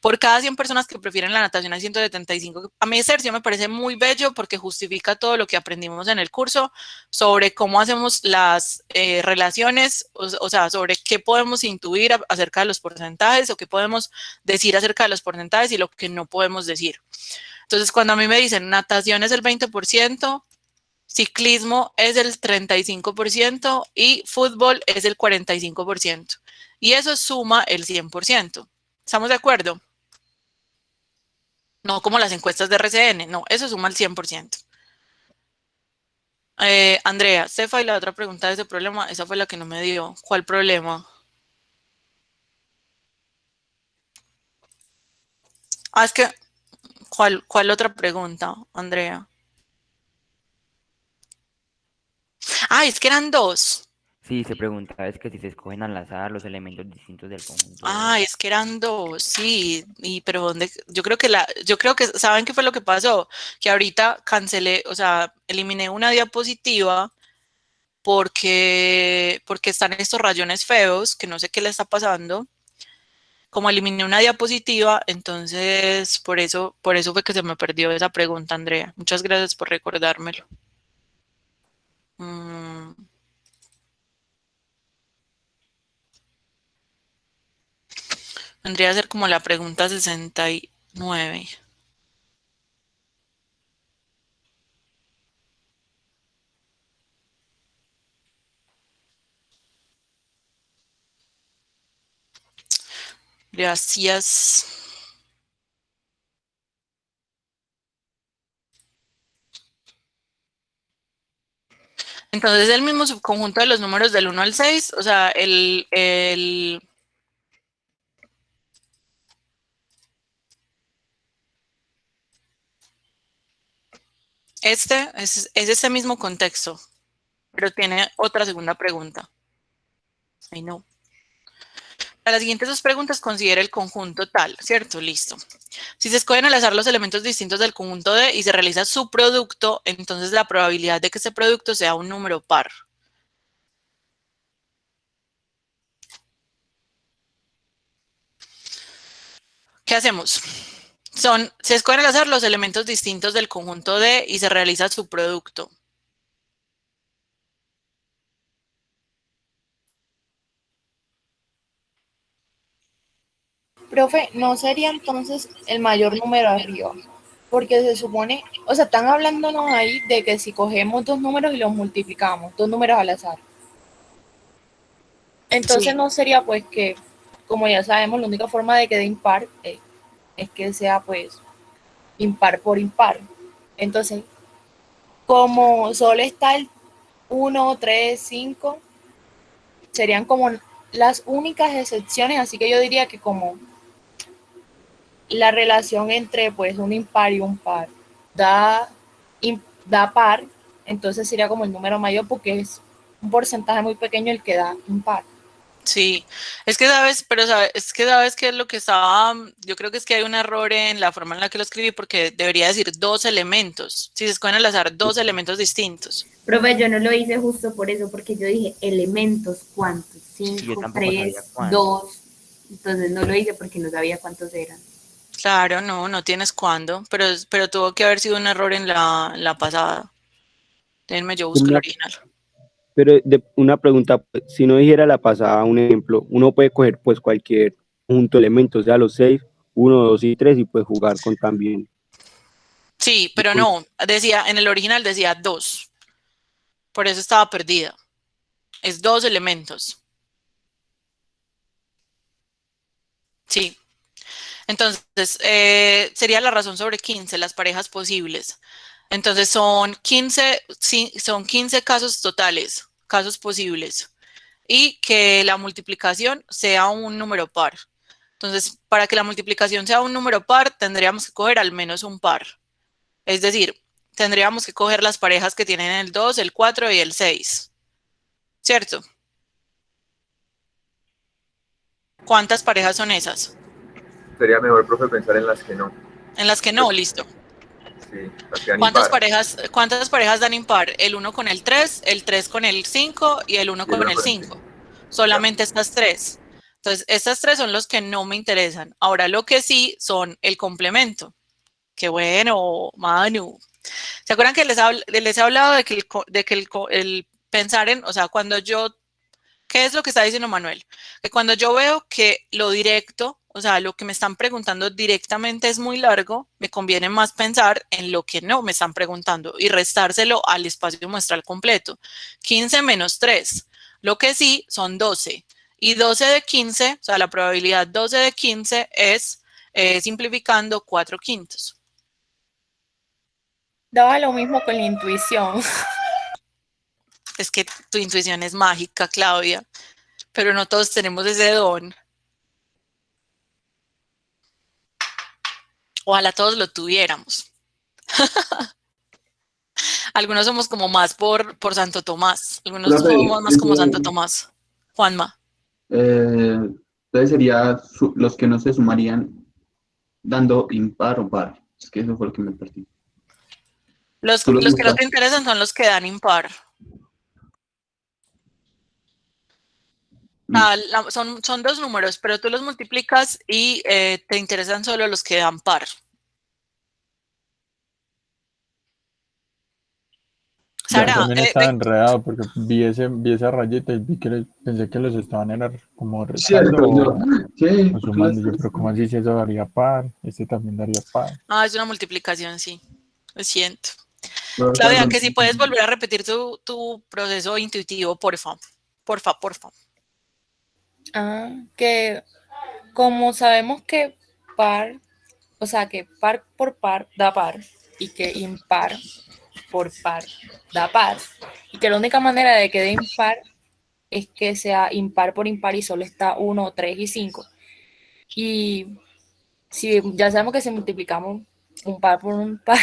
Por cada 100 personas que prefieren la natación hay 175. A mí ese ejercicio me parece muy bello porque justifica todo lo que aprendimos en el curso sobre cómo hacemos las relaciones, o sea, sobre qué podemos intuir acerca de los porcentajes o qué podemos decir acerca de los porcentajes y lo que no podemos decir. Entonces, cuando a mí me dicen natación es el 20%, ciclismo es el 35% y fútbol es el 45%. Y eso suma el 100%. ¿Estamos de acuerdo? No como las encuestas de RCN, no, eso suma el 100%. Andrea, Cefa, y la otra pregunta de ese problema, esa fue la que no me dio. ¿Cuál problema? Es que, ¿cuál otra pregunta, Andrea? Es que eran dos. Sí, se preguntaba es que si se escogen al azar los elementos distintos del conjunto. Es que eran dos, sí, pero ¿dónde? Yo creo que, ¿saben qué fue lo que pasó? Que ahorita cancelé, o sea, eliminé una diapositiva porque están estos rayones feos, que no sé qué le está pasando. Como eliminé una diapositiva, entonces por eso fue que se me perdió esa pregunta, Andrea. Muchas gracias por recordármelo. Vendría a ser como la pregunta 69. Gracias. Entonces, el mismo subconjunto de los números del 1 al 6, o sea, este es ese mismo contexto, pero tiene otra segunda pregunta. No. Para las siguientes dos preguntas, considere el conjunto tal, ¿cierto? Listo. Si se escogen al azar los elementos distintos del conjunto D y se realiza su producto, entonces la probabilidad de que ese producto sea un número par. ¿Qué hacemos? Se escogen al azar los elementos distintos del conjunto D y se realiza su producto. Profe, ¿no sería entonces el mayor número arriba? Porque se supone, o sea, están hablándonos ahí de que si cogemos dos números y los multiplicamos, dos números al azar. Entonces Sí. no sería pues que, como ya sabemos, la única forma de que dé impar es que sea pues impar por impar. Entonces, como solo está el 1, 3, 5, serían como las únicas excepciones, así que yo diría que como la relación entre pues un impar y un par da par, entonces sería como el número mayor porque es un porcentaje muy pequeño el que da impar. Sí, es que sabes que es lo que estaba, yo creo que es que hay un error en la forma en la que lo escribí porque debería decir dos elementos, si se escogen al azar dos elementos distintos. Profe, yo no lo hice justo por eso, porque yo dije elementos, ¿cuántos? 5, 3, 2, entonces no lo hice porque no sabía cuántos eran. Claro, no tienes cuándo, pero tuvo que haber sido un error en la pasada. Déjenme yo busco el original. Pero una pregunta, si no dijera la pasada, un ejemplo, uno puede coger pues cualquier conjunto de elementos, o sea, los 6, 1, 2 y 3 y pues jugar con también. Sí, pero no, en el original decía 2. Por eso estaba perdida. Es 2 elementos. Sí. Entonces, sería la razón sobre 15, las parejas posibles. Entonces, son 15 casos totales, casos posibles. Y que la multiplicación sea un número par. Entonces, para que la multiplicación sea un número par, tendríamos que coger al menos un par. Es decir, tendríamos que coger las parejas que tienen el 2, el 4 y el 6. ¿Cierto? ¿Cuántas parejas son esas? Sería mejor, profe, pensar en las que no. En las que no, listo. Sí, las que dan impar. ¿Cuántas parejas dan impar? El 1 con el 3 con el 5 y el 1 con el 5. Solamente estas 3. Entonces, estas tres son los que no me interesan. Ahora, lo que sí son el complemento. Qué bueno, Manu. ¿Se acuerdan que les he hablado de que, el pensar en, o sea, cuando yo, ¿qué es lo que está diciendo Manuel? Que cuando yo veo que lo directo, o sea, lo que me están preguntando directamente es muy largo, me conviene más pensar en lo que no me están preguntando y restárselo al espacio muestral completo. 15 menos 3. Lo que sí son 12. Y 12 de 15, o sea, la probabilidad 12 de 15 es, simplificando, 4/5. Daba lo mismo con la intuición. Es que tu intuición es mágica, Claudia, pero no todos tenemos ese don. Ojalá todos lo tuviéramos. Algunos somos como más por Santo Tomás, algunos Profe, somos más como Santo Tomás. Juanma. Entonces sería los que no se sumarían dando impar o par. Es que eso fue lo que me perdí. Los que no te interesan son los que dan impar. Son dos números, pero tú los multiplicas y te interesan solo los que dan par. Sara, yo también estaba enredado porque vi esa rayita y pensé que los estaban como restando o sumando. Yo, pero ¿cómo así si eso daría par? Este también daría par. Es una multiplicación, sí. Lo siento. Claudia, que si puedes volver a repetir tu proceso intuitivo, porfa. Porfa. Que como sabemos que par, o sea, que par por par da par y que impar por par da par y que la única manera de que dé impar es que sea impar por impar y solo está 1, 3 y 5. Y si ya sabemos que si multiplicamos un par por un par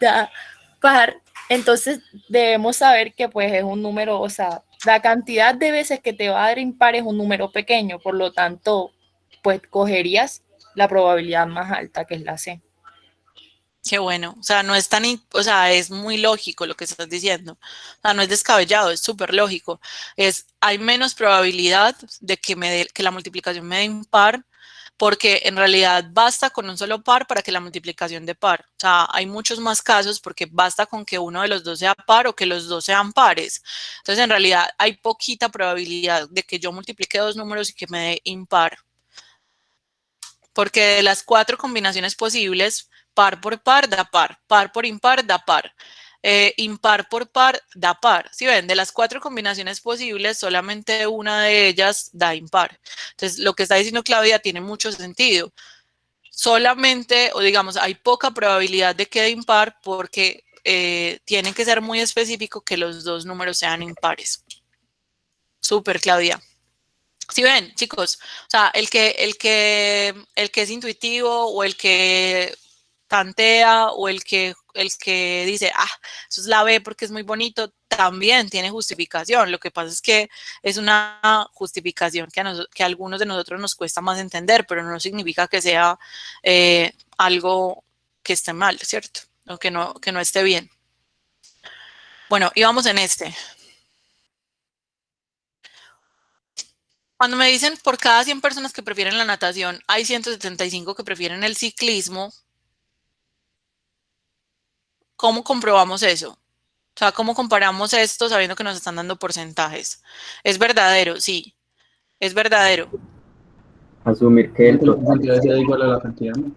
da par, entonces debemos saber que pues es un número, o sea, la cantidad de veces que te va a dar impar es un número pequeño, por lo tanto, pues cogerías la probabilidad más alta, que es la C. Qué bueno, o sea, no es o sea, es muy lógico lo que estás diciendo, o sea, no es descabellado, es súper lógico, hay menos probabilidad de que la multiplicación me dé impar, porque en realidad basta con un solo par para que la multiplicación dé par, o sea, hay muchos más casos porque basta con que uno de los dos sea par o que los dos sean pares, entonces en realidad hay poquita probabilidad de que yo multiplique dos números y que me dé impar, porque de las 4 combinaciones posibles, par por par da par por impar da par, impar por par da par. Si ven, de las 4 combinaciones posibles, solamente una de ellas da impar. Entonces, lo que está diciendo Claudia tiene mucho sentido. Solamente, o digamos, hay poca probabilidad de que dé impar porque tiene que ser muy específico que los dos números sean impares. Súper, Claudia. Si ven, chicos, o sea, el que es intuitivo o el que tantea o el que dice, eso es la B porque es muy bonito, también tiene justificación. Lo que pasa es que es una justificación que a algunos de nosotros nos cuesta más entender, pero no significa que sea algo que esté mal, ¿cierto? O que no esté bien. Bueno, y vamos en este. Cuando me dicen por cada 100 personas que prefieren la natación, hay 175 que prefieren el ciclismo, ¿cómo comprobamos eso? O sea, ¿cómo comparamos esto sabiendo que nos están dando porcentajes? ¿Es verdadero? Sí, es verdadero. Asumir que el la cantidad sea igual a la cantidad, ¿no?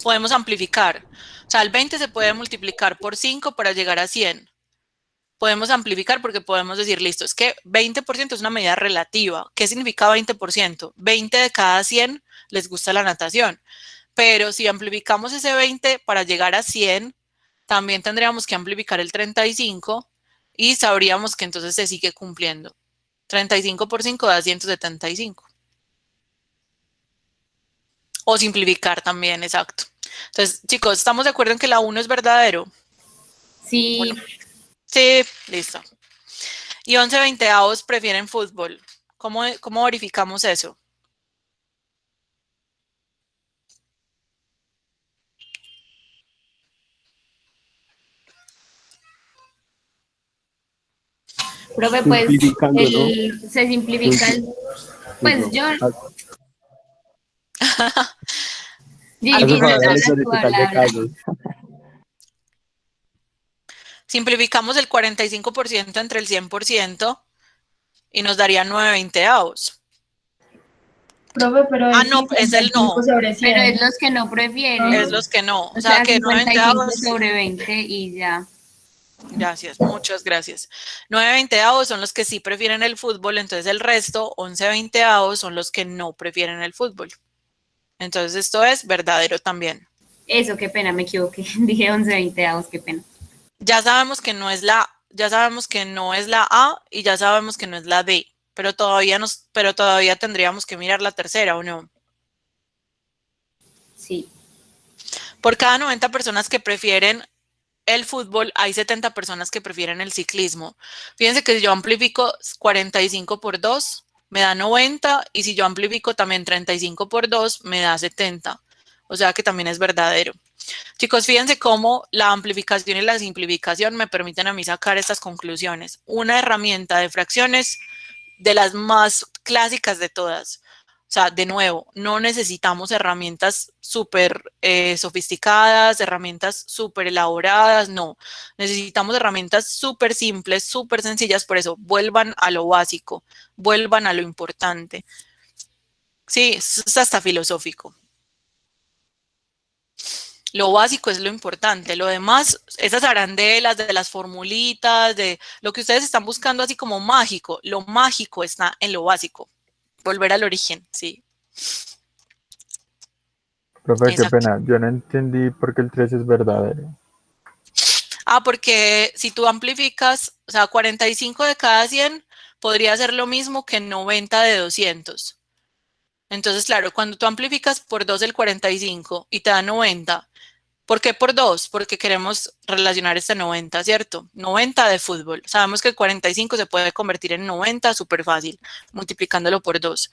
Podemos amplificar. O sea, el 20 se puede multiplicar por 5 para llegar a 100. Podemos amplificar porque podemos decir, listo, es que 20% es una medida relativa. ¿Qué significa 20%? 20 de cada 100 les gusta la natación. Pero si amplificamos ese 20 para llegar a 100, también tendríamos que amplificar el 35 y sabríamos que entonces se sigue cumpliendo. 35 por 5 da 175. O simplificar también, exacto. Entonces, chicos, ¿estamos de acuerdo en que la 1 es verdadero? Sí. Bueno, sí, listo. Y 11/20 prefieren fútbol. ¿Cómo verificamos eso? Profe, pues Simplificando, ¿no? se simplifica Pues yo... Simplificamos el 45% entre el 100% y nos daría 9/20. Profe, pero es no, es el no. Sobre 100. Pero es los que no prefieren. Es los que no. O sea, que 55 sobre 20 y ya. Gracias, muchas gracias. 9/20 son los que sí prefieren el fútbol, entonces el resto, 11/20 son los que no prefieren el fútbol. Entonces esto es verdadero también. Eso, qué pena, me equivoqué. Dije 11/20, qué pena. Ya sabemos que no es la A y ya sabemos que no es la D, pero todavía tendríamos que mirar la tercera, ¿o no? Sí. Por cada 90 personas que prefieren el fútbol, hay 70 personas que prefieren el ciclismo. Fíjense que si yo amplifico 45 por 2, me da 90, y si yo amplifico también 35 por 2, me da 70. O sea que también es verdadero. Chicos, fíjense cómo la amplificación y la simplificación me permiten a mí sacar estas conclusiones. Una herramienta de fracciones de las más clásicas de todas. O sea, de nuevo, no necesitamos herramientas súper sofisticadas, herramientas súper elaboradas, no. Necesitamos herramientas súper simples, súper sencillas, por eso vuelvan a lo básico, vuelvan a lo importante. Sí, es hasta filosófico. Lo básico es lo importante, lo demás, esas arandelas de las formulitas, de lo que ustedes están buscando así como mágico, lo mágico está en lo básico. Volver al origen, sí. Profe, Exacto. qué pena, yo no entendí por qué el 3 es verdadero. Porque si tú amplificas, o sea, 45 de cada 100 podría ser lo mismo que 90 de 200. Entonces, claro, cuando tú amplificas por 2 el 45 y te da 90, ¿por qué por 2? Porque queremos relacionar este 90, ¿cierto? 90 de fútbol. Sabemos que el 45 se puede convertir en 90 súper fácil, multiplicándolo por 2.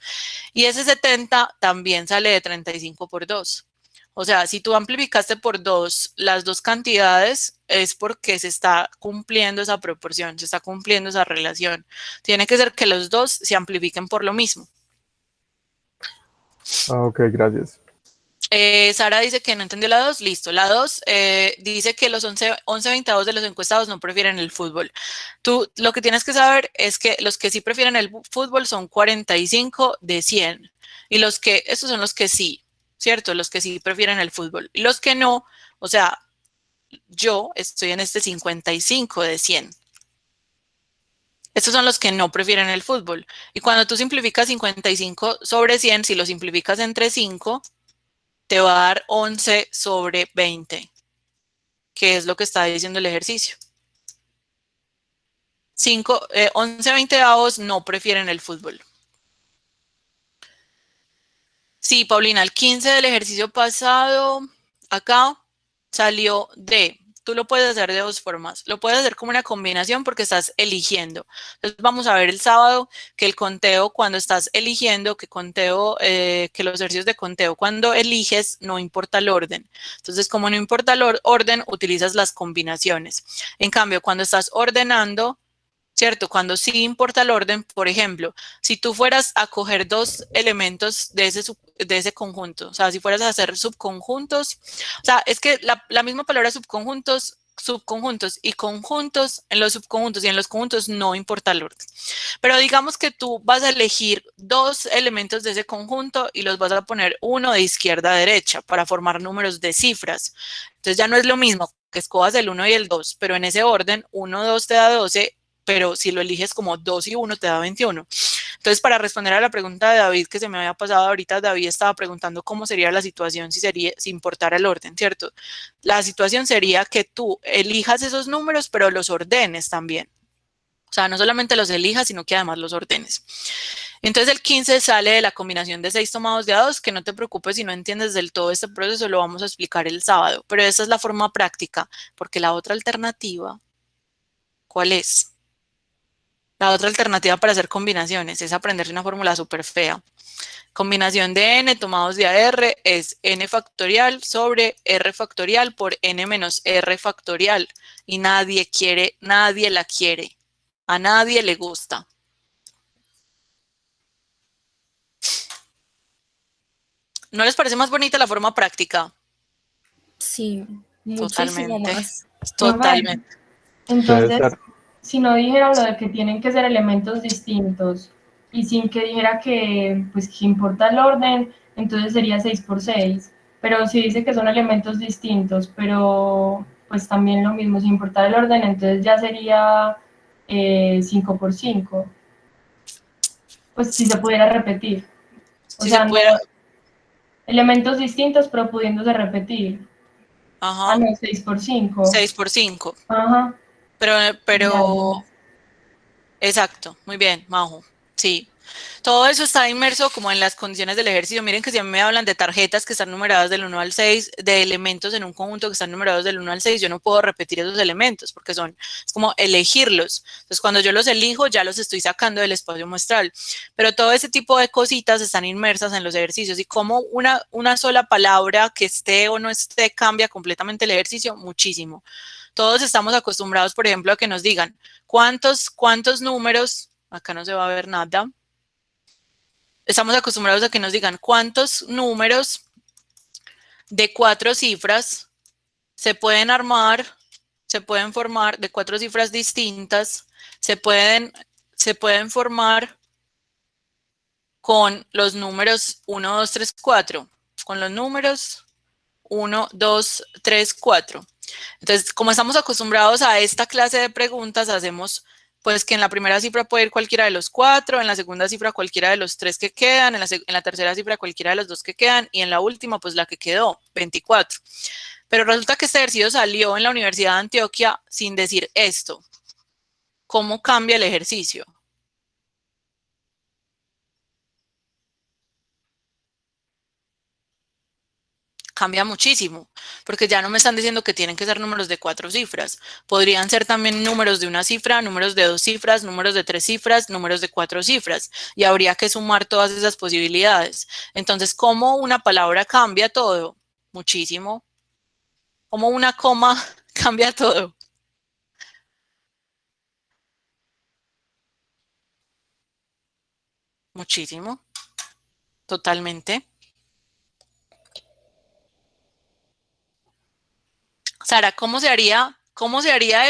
Y ese 70 también sale de 35 por 2. O sea, si tú amplificaste por 2 las dos cantidades, es porque se está cumpliendo esa proporción, se está cumpliendo esa relación. Tiene que ser que los dos se amplifiquen por lo mismo. Ok, gracias. Sara dice que no entendió la 2, listo. La 2 dice que los 11/20 de los encuestados no prefieren el fútbol. Tú lo que tienes que saber es que los que sí prefieren el fútbol son 45 de 100. Y estos son los que sí, ¿cierto? Los que sí prefieren el fútbol. Y los que no, o sea, yo estoy en este 55 de 100. Estos son los que no prefieren el fútbol. Y cuando tú simplificas 55 sobre 100, si lo simplificas entre 5, te va a dar 11 sobre 20, que es lo que está diciendo el ejercicio. 11/20 no prefieren el fútbol. Sí, Paulina, el 15 del ejercicio pasado, acá salió D. Tú lo puedes hacer de dos formas. Lo puedes hacer como una combinación porque estás eligiendo. Entonces vamos a ver el sábado que el conteo cuando estás eligiendo, que los ejercicios de conteo cuando eliges no importa el orden. Entonces como no importa el orden, utilizas las combinaciones. En cambio, cuando estás ordenando, ¿cierto? Cuando sí importa el orden, por ejemplo, si tú fueras a coger dos elementos de ese conjunto, o sea, si fueras a hacer subconjuntos, o sea, es que la misma palabra subconjuntos y conjuntos, en los subconjuntos y en los conjuntos no importa el orden. Pero digamos que tú vas a elegir dos elementos de ese conjunto y los vas a poner uno de izquierda a derecha para formar números de cifras. Entonces ya no es lo mismo que escojas el 1 y el 2, pero en ese orden, 1, 2 te da 12, pero si lo eliges como 2 y 1 te da 21. Entonces, para responder a la pregunta de David que se me había pasado ahorita, David estaba preguntando cómo sería la situación si importara el orden, ¿cierto? La situación sería que tú elijas esos números, pero los ordenes también. O sea, no solamente los elijas, sino que además los ordenes. Entonces, el 15 sale de la combinación de 6 tomados de A2, que no te preocupes si no entiendes del todo este proceso, lo vamos a explicar el sábado. Pero esa es la forma práctica, porque la otra alternativa, ¿cuál es? La otra alternativa para hacer combinaciones es aprenderse una fórmula súper fea. Combinación de n tomados de AR es n factorial sobre r factorial por n menos r factorial. Y nadie la quiere. A nadie le gusta. ¿No les parece más bonita la forma práctica? Sí, muchísimo Totalmente. más. Totalmente. Entonces, si no dijera lo de que tienen que ser elementos distintos y sin que dijera que, pues, que importa el orden, entonces sería 6 por 6. Pero si dice que son elementos distintos, pero pues también lo mismo, sin importar el orden, entonces ya sería 5 por 5. Pues si se pudiera repetir. O Si sea, se no, pudiera... elementos distintos, pero pudiéndose repetir. Ajá. Ah, no, 6 por 5. 6 por 5. Ajá. Pero, exacto, muy bien, Majo, sí. Todo eso está inmerso como en las condiciones del ejercicio. Miren que si a mí me hablan de tarjetas que están numeradas del 1 al 6, de elementos en un conjunto que están numerados del 1 al 6, yo no puedo repetir esos elementos porque es como elegirlos. Entonces, cuando yo los elijo, ya los estoy sacando del espacio muestral. Pero todo ese tipo de cositas están inmersas en los ejercicios y como una sola palabra que esté o no esté cambia completamente el ejercicio, muchísimo. Todos estamos acostumbrados, por ejemplo, a que nos digan cuántos números, acá no se va a ver nada, estamos acostumbrados a que nos digan cuántos números de 4 cifras se pueden armar, se pueden formar de 4 cifras distintas, se pueden formar con los números 1, 2, 3, 4, con los números 1, 2, 3, 4. Entonces, como estamos acostumbrados a esta clase de preguntas, hacemos pues que en la primera cifra puede ir cualquiera de los 4, en la segunda cifra cualquiera de los 3 que quedan, en la tercera cifra cualquiera de los 2 que quedan y en la última pues la que quedó, 24. Pero resulta que este ejercicio salió en la Universidad de Antioquia sin decir esto. ¿Cómo cambia el ejercicio? Cambia muchísimo, porque ya no me están diciendo que tienen que ser números de 4 cifras. Podrían ser también números de 1 cifra, números de 2 cifras, números de 3 cifras, números de 4 cifras. Y habría que sumar todas esas posibilidades. Entonces, ¿cómo una palabra cambia todo? Muchísimo. ¿Cómo una coma cambia todo? Muchísimo. Totalmente. Sara, ¿cómo se haría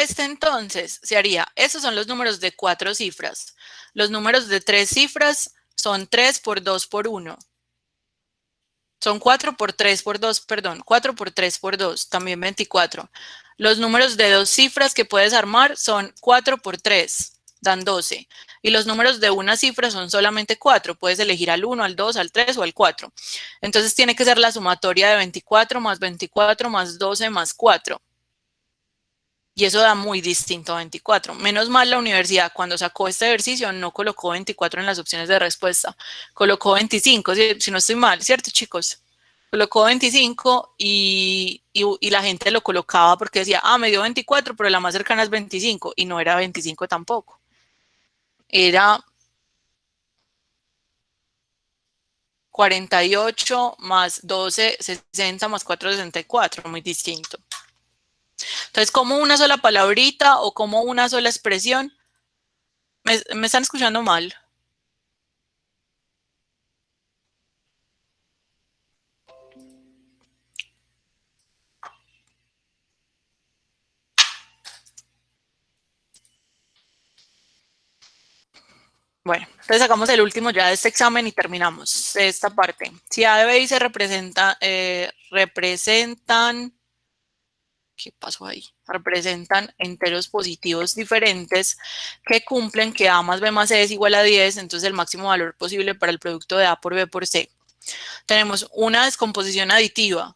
este entonces? Se haría, esos son los números de 4 cifras. Los números de 3 cifras son 3 por 2 por 1. Son 4 por 3 por 2, perdón, 4 por 3 por 2, también 24. Los números de 2 cifras que puedes armar son 4 por 3, dan 12. Y los números de una cifra son solamente 4. Puedes elegir al 1, al 2, al 3 o al 4. Entonces tiene que ser la sumatoria de 24 más 12 más 4. Y eso da muy distinto a 24. Menos mal la universidad cuando sacó este ejercicio no colocó 24 en las opciones de respuesta. Colocó 25, si no estoy mal, ¿cierto, chicos? Colocó 25 y la gente lo colocaba porque decía, me dio 24, pero la más cercana es 25. Y no era 25 tampoco. Era 48 más 12, 60 más 4, 64, muy distinto. Entonces, como una sola palabrita o como una sola expresión, ¿me están escuchando mal? Bueno, entonces hagamos el último ya de este examen y terminamos esta parte. Si A, B y C representan, ¿qué pasó ahí? Representan enteros positivos diferentes que cumplen que A más B más C es igual a 10, entonces el máximo valor posible para el producto de A por B por C. Tenemos una descomposición aditiva.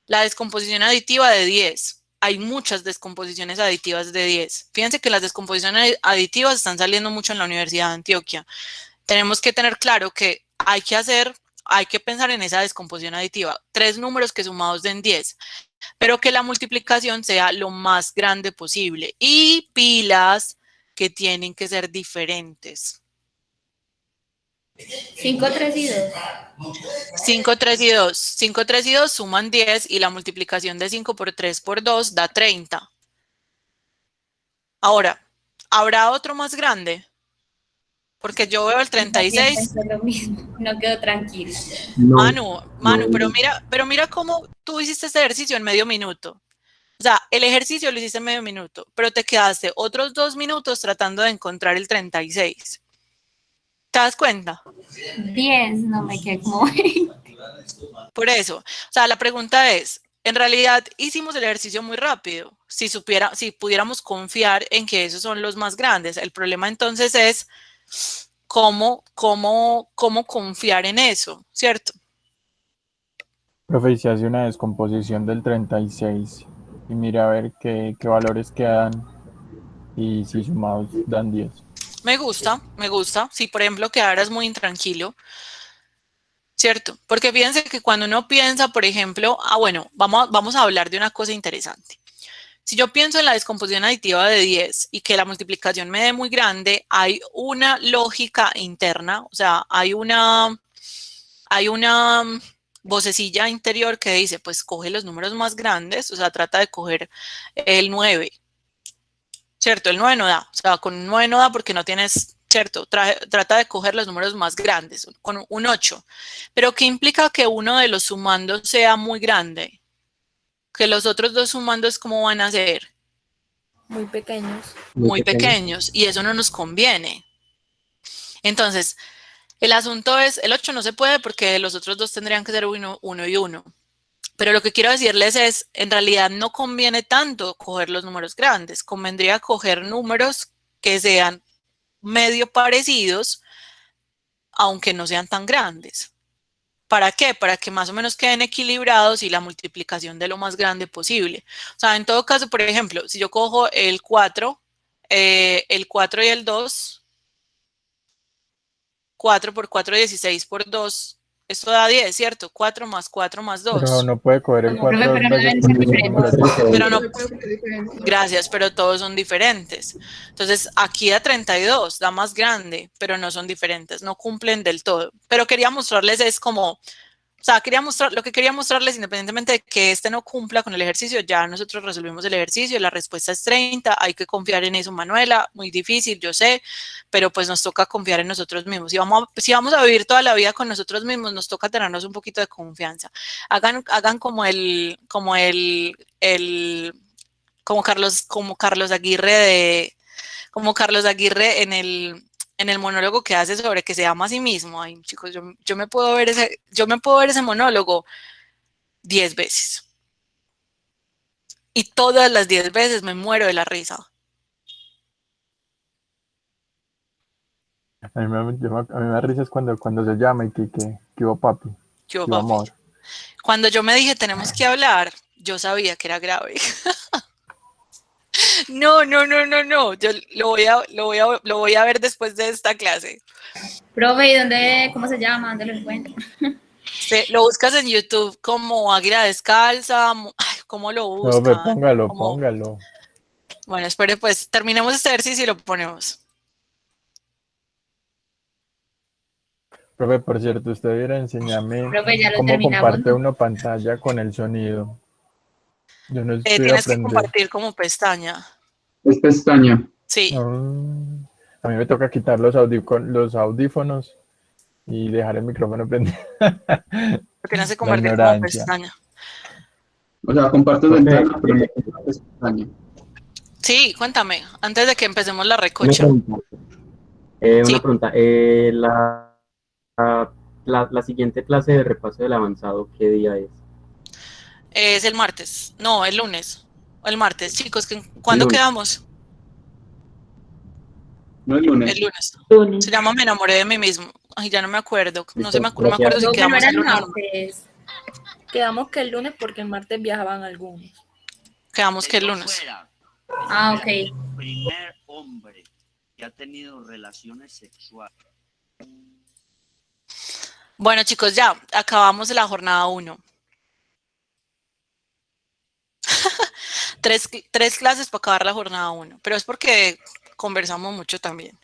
La descomposición aditiva de 10. Hay muchas descomposiciones aditivas de 10. Fíjense que las descomposiciones aditivas están saliendo mucho en la Universidad de Antioquia. Tenemos que tener claro que hay que pensar en esa descomposición aditiva. 3 números que sumados den 10, pero que la multiplicación sea lo más grande posible. Y pilas que tienen que ser diferentes. 5, 3 y 2. 5, 3 y 2. 5, 3 y 2 suman 10 y la multiplicación de 5 por 3 por 2 da 30. Ahora, ¿habrá otro más grande? Porque yo veo el 36. Pensé lo mismo, no quedo tranquila. Manu, pero mira cómo tú hiciste este ejercicio en medio minuto. O sea, el ejercicio lo hiciste en medio minuto, pero te quedaste otros 2 minutos tratando de encontrar el 36. ¿Te das cuenta? 10, no me quedé como 20. Por eso, o sea, la pregunta es, en realidad hicimos el ejercicio muy rápido, si pudiéramos confiar en que esos son los más grandes. El problema entonces es cómo confiar en eso, ¿cierto? Profe, y se hace una descomposición del 36 y mira a ver qué valores quedan y si sumados dan 10. Me gusta. Si, por ejemplo, quedaras muy intranquilo, ¿cierto? Porque fíjense que cuando uno piensa, por ejemplo, bueno, vamos a hablar de una cosa interesante. Si yo pienso en la descomposición aditiva de 10 y que la multiplicación me dé muy grande, hay una lógica interna, o sea, hay una vocecilla interior que dice, pues coge los números más grandes, o sea, trata de coger el 9, ¿cierto? El 9 no da, o sea, con un 9 no da porque no tienes, ¿cierto? Trata de coger los números más grandes, con un 8. Pero ¿qué implica que uno de los sumandos sea muy grande? Que los otros 2 sumandos, ¿cómo van a ser? Muy pequeños. Muy pequeños, y eso no nos conviene. Entonces, el asunto es, el 8 no se puede porque los otros 2 tendrían que ser 1 y 1. Pero lo que quiero decirles es, en realidad no conviene tanto coger los números grandes, convendría coger números que sean medio parecidos, aunque no sean tan grandes. ¿Para qué? Para que más o menos queden equilibrados y la multiplicación de lo más grande posible. O sea, en todo caso, por ejemplo, si yo cojo el 4 y el 2, 4 por 4, 16 por 2, esto da 10, ¿cierto? 4 más 4 más 2. Pero no puede coger el 4 dos veces. Pero no, gracias, pero todos son diferentes. Entonces, aquí da 32, da más grande, pero no son diferentes, no cumplen del todo. Pero quería mostrarles es como, o sea, lo que quería mostrarles, independientemente de que este no cumpla con el ejercicio, ya nosotros resolvimos el ejercicio, la respuesta es 30, hay que confiar en eso, Manuela, muy difícil, yo sé, pero pues nos toca confiar en nosotros mismos. Si vamos a vivir toda la vida con nosotros mismos, nos toca tenernos un poquito de confianza. Hagan como Carlos Aguirre en el monólogo que hace sobre que se ama a sí mismo. Ay, chicos, yo me puedo ver ese monólogo 10 veces. Y todas las 10 veces me muero de la risa. A mí me da risa es cuando se llama y que hubo papi. ¿Qué hubo, papi? Amor. Cuando yo me dije, tenemos que hablar, yo sabía que era grave. No. Yo lo voy a ver después de esta clase. Profe, ¿y cómo se llama? ¿Dónde lo encuentro? Lo buscas en YouTube como Águila Descalza. ¿Cómo lo buscas? No, póngalo. Bueno, espere, pues terminemos este ejercicio y lo ponemos. Profe, por cierto, usted debiera enseñarme cómo comparte una pantalla con el sonido. Yo no estoy tienes que compartir como pestaña. ¿Es pestaña? Sí. A mí me toca quitar los audífonos y dejar el micrófono prendido. Porque no se compartir como pestaña. O sea, comparto ventana, pero no pestaña. Sí, cuéntame, antes de que empecemos la recocha. Una pregunta. La siguiente clase de repaso del avanzado, ¿qué día es? Es el martes. No, el lunes. O el martes, chicos. ¿Cuándo quedamos? No, el lunes. El lunes. Se llama Me enamoré de mí mismo. Ay, ya no me acuerdo. No me acuerdo si quedamos el lunes. Quedamos que el lunes porque el martes viajaban algunos. Quedamos que el lunes. Ah, ok. El primer hombre que ha tenido relaciones sexuales. Bueno, chicos, ya acabamos la jornada 1. 3 clases para acabar la jornada 1, pero es porque conversamos mucho también.